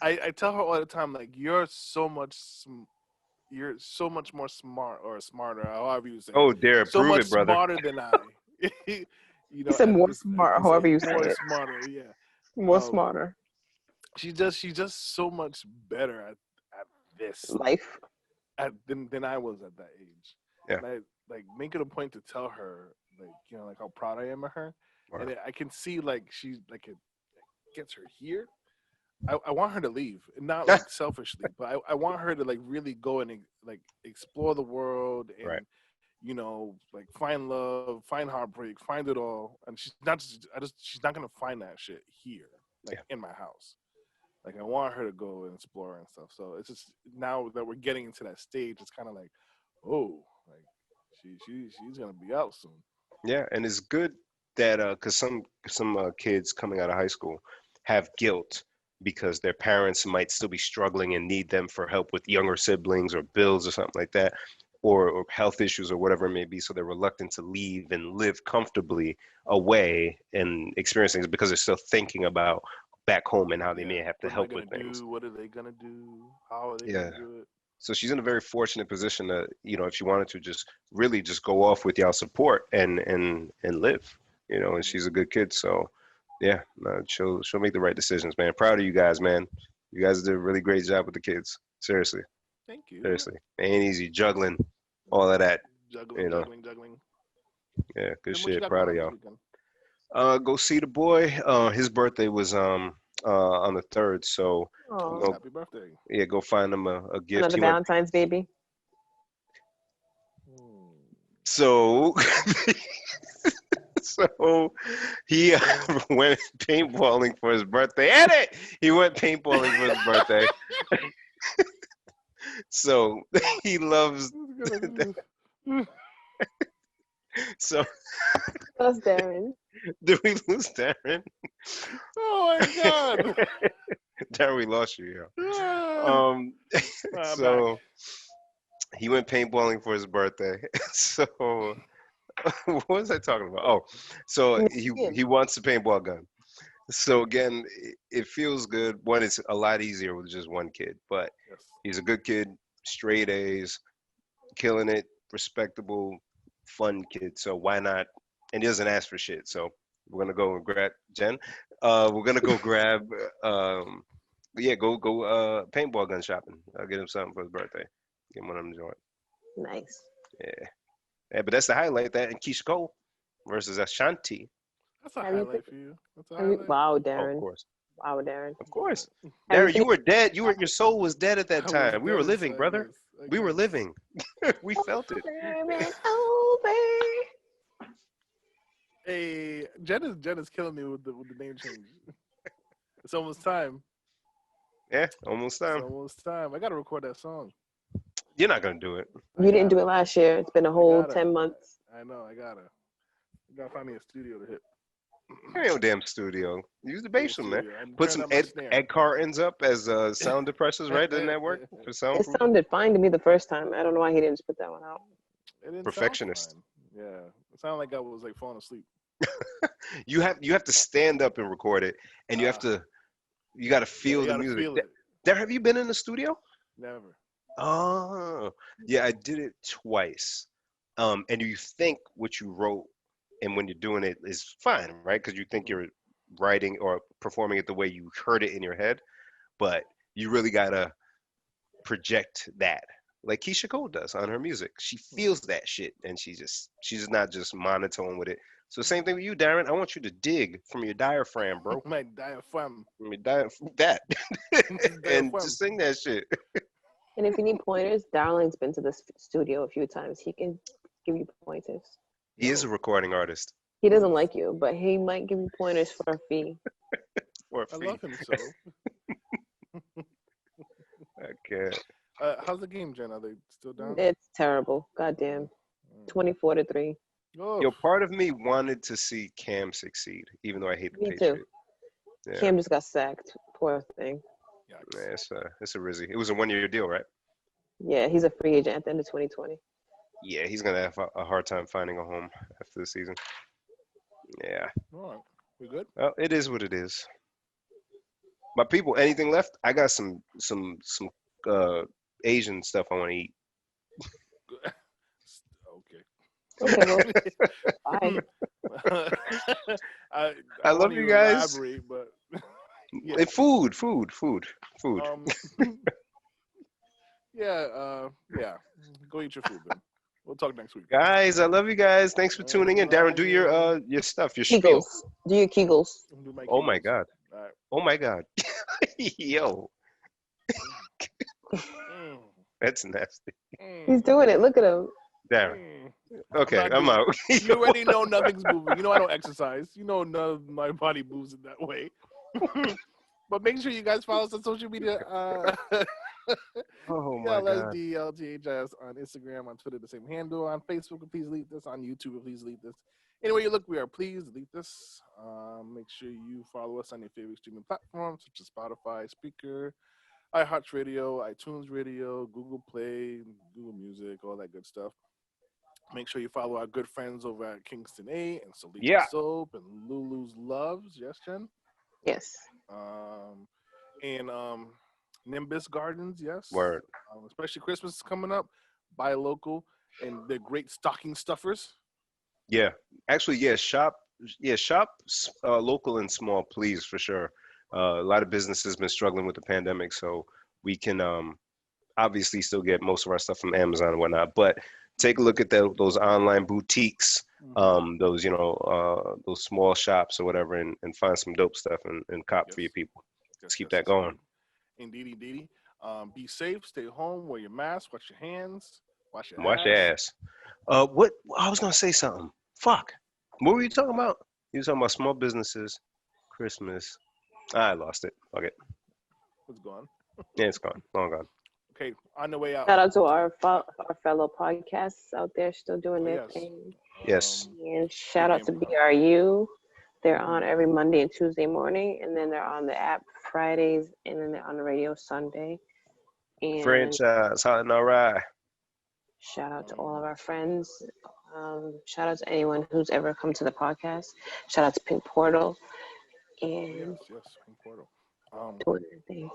I tell her all the time, like, you're so much more smart or smarter, however you say it. Oh, Darren, So prove much it, brother. smarter than I. You know, He said more it's smart, however you more say it. smarter, yeah. More smarter. She's just so much better at this Life. than I was at that age. Yeah. And I like make it a point to tell her, like, you know, like how proud I am of her. Wow. And I can see like she like it gets her here. I want her to leave, not like selfishly, but I want her to like really go and like explore the world and Right. you know, like find love, find heartbreak, find it all. And she's not gonna find that shit here, like in my house. Like I want her to go and explore and stuff. So it's just now that we're getting into that stage, it's kind of like, oh, like she's gonna be out soon. Yeah, and it's good that because some kids coming out of high school have guilt because their parents might still be struggling and need them for help with younger siblings or bills or something like that, or health issues or whatever it may be. So they're reluctant to leave and live comfortably away and experience things because they're still thinking about back home and how they may have to help with things. What are they gonna do? How are they Yeah. gonna do it? So she's in a very fortunate position that, you know, if she wanted to just really just go off with y'all support and live, you know, and she's a good kid. So yeah, she'll make the right decisions, man. Proud of you guys, man. You guys did a really great job with the kids. Seriously. Thank you. Seriously. Ain't easy juggling all of that. Juggling, you know. juggling. Yeah, good Then what you shit. got Proud of going on y'all. this weekend? Go see the boy. His birthday was on the 3rd, so Oh, go, Happy birthday. yeah, go find him a gift. another Valentine's baby. So so he went paintballing for his birthday. Edit! He went paintballing for his birthday. So he loves. So That's Darren. did we lose Darren? Oh my god. Darren, we lost you. Ah, Yeah. So he went paintballing for his birthday. So what was I talking about? Oh, so he wants a paintball gun. So again, it feels good. One, it's a lot easier with just one kid, but yes. he's a good kid, straight A's, killing it, respectable, fun kid. So why not? And he doesn't ask for shit. So we're gonna go and grab Jen. We're gonna go grab. Go paintball gun shopping. I'll get him something for his birthday. Get him one of them joints. Nice. Yeah, but that's the highlight. That and Keyshia Cole versus Ashanti. That's a highlight for you. That's a Have you, highlight. wow, Oh, Darren. of course, Wow, Darren. of course. Have Darren, you you were dead. Your soul was dead at that I was time. We were dead living, inside, brother. yes. We were Okay. living. We felt it. over. Hey, Jen is killing me with the name change. It's almost time. Yeah, almost It's time. almost time. I gotta record that song. You're not gonna do it. You didn't do it last year. It's been a whole gotta. 10 months. I know. I gotta. You gotta find me a studio to hit. There ain't no damn studio. Use the basement, man. Studio. I'm Put turning some up my snare. egg cartons up as sound depressors, right? Doesn't that work for It soundproof? sounded fine to me the first time. I don't know why he didn't just put that one out. It didn't Perfectionist. sound fine. Yeah, it sounded like I was like falling asleep. You have to stand up and record it, and you got to feel you the gotta music. feel it. There, have you been in the studio? Never. Oh, yeah, I did it twice. And you think what you wrote and when you're doing it is fine, right? Because you think you're writing or performing it the way you heard it in your head, but you really gotta project that, like Keyshia Cole does on her music. She feels that shit, and she's not just monotone with it. So same thing with you, Darren. I want you to dig from your diaphragm, bro. My diaphragm. From your that, and just sing that shit. And if you need pointers, Darling's been to the studio a few times. He can give you pointers. He is a recording artist. He doesn't like you, but he might give you pointers for a fee. For a I fee. love him so. can't. How's the game, Jen? Are they still down? It's terrible. Goddamn. 24-3. Oh, Yo, part of me wanted to see Cam succeed, even though I hate the Me Patriot. too. Yeah, Cam just got sacked. Poor thing. yikes. yeah, it's a rizzy. It was a 1-year deal, right? Yeah, he's a free agent at the end of 2020. Yeah, he's gonna have a hard time finding a home after the season. Yeah, All right, we good? well, it is what it is. My people, anything left? I got some uh Asian stuff I want to eat. Okay. Okay, well, bye. I I want love you you to guys. elaborate, but yeah. Food. Um, yeah. Go eat your food, then. We'll talk next week. Guys, I love you guys. Thanks for tuning in. Darren, do your stuff, your spiel. Kegels. Do your Kegels. Do my Oh my Kegels. god. All right. Oh my god. Yo, Mm, that's nasty. He's doing it. Look at him. Darren. mm. Okay, not I'm doing out. You already know nothing's moving. You know I don't exercise. You know none of my body moves in that way. But make sure you guys follow us on social media. Oh my god. LSDLTHIS on Instagram, on Twitter, the same handle. On Facebook, please delete this. On YouTube, please delete this. Anyway you look, we are pleased. Delete this. Make sure you follow us on your favorite streaming platforms such as Spotify, Speaker, iHeartRadio, iTunes Radio, Google Play, Google Music, all that good stuff. Make sure you follow our good friends over at Kingston A and Salita Yeah. Soap and Lulu's Loves. Yes, Jen? Yes. And Nimbus Gardens, yes. Word. Especially Christmas is coming up. Buy local, and they're great stocking stuffers. Yeah. Actually, yeah, shop local and small, please, for sure. A lot of businesses been struggling with the pandemic, so we can obviously still get most of our stuff from Amazon and whatnot, but take a look at those online boutiques, those those small shops or whatever, and find some dope stuff and cop for your people. Let's keep that going. Indeedy. Be safe, stay home, wear your mask, wash your hands, wash your Wash your ass. What I was gonna say something. Fuck. What were you talking about? You were talking about small businesses, Christmas. I lost it. Fuck it. It's gone. Yeah, it's gone. Long gone. Okay, on the way out. Shout out to our fellow podcasts out there still doing their yes. thing. Yes. And shout out to BRU. They're on every Monday and Tuesday morning, and then they're on the app Fridays, and then they're on the radio Sunday. And Franchise, hot and all right. shout out to all of our friends. Shout out to anyone who's ever come to the podcast. Shout out to Pink Portal. And Yes, Pink Portal. doing their thing.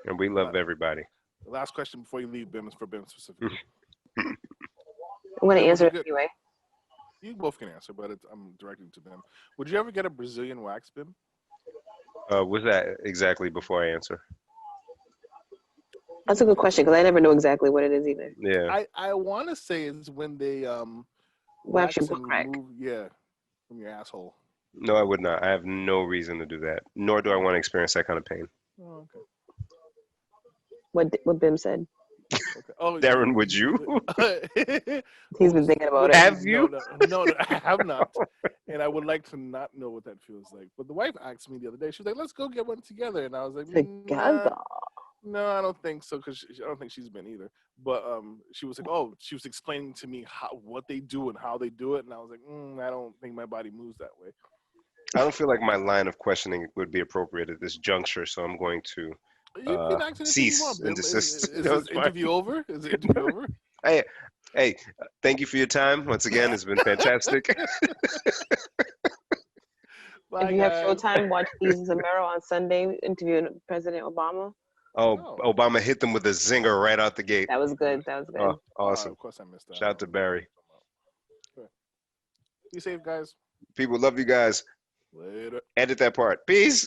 And we love everybody. The last question before you leave, Bim, is for Bim specifically. I'm going to answer it anyway. You both can answer, but I'm directing to Bim. Would you ever get a Brazilian wax, Bim? Was that exactly before I answer? That's a good question because I never know exactly what it is either. Yeah. I want to say it's when they Wax your and butt crack. remove, from your asshole. No, I would not. I have no reason to do that. Nor do I want to experience that kind of pain. Oh, okay. What Bim said. Okay. Oh, Darren, would you? He's been thinking about it. Have you? No, I have not. And I would like to not know what that feels like. But the wife asked me the other day. She was like, "Let's go get one together." And I was like, Together. No, I don't think so, because I don't think she's been either. But she was like, "Oh," she was explaining to me what they do and how they do it, and I was like, "I don't think my body moves that way." I don't feel like my line of questioning would be appropriate at this juncture, so I'm going to You can ask anything cease you want, and Bim. desist. Is No, this it's fine. interview over? Is the interview over? Hey, thank you for your time. Once again, it's been fantastic. Bye, If you have guys. Showtime, watch Lisa Zamero on Sunday interviewing President Obama. Oh, Obama hit them with a zinger right out the gate. That was good. That was good. Oh, awesome. Of course, I missed that. Shout out to Barry. Be safe, guys. People love you guys. Later. Edit that part. Peace.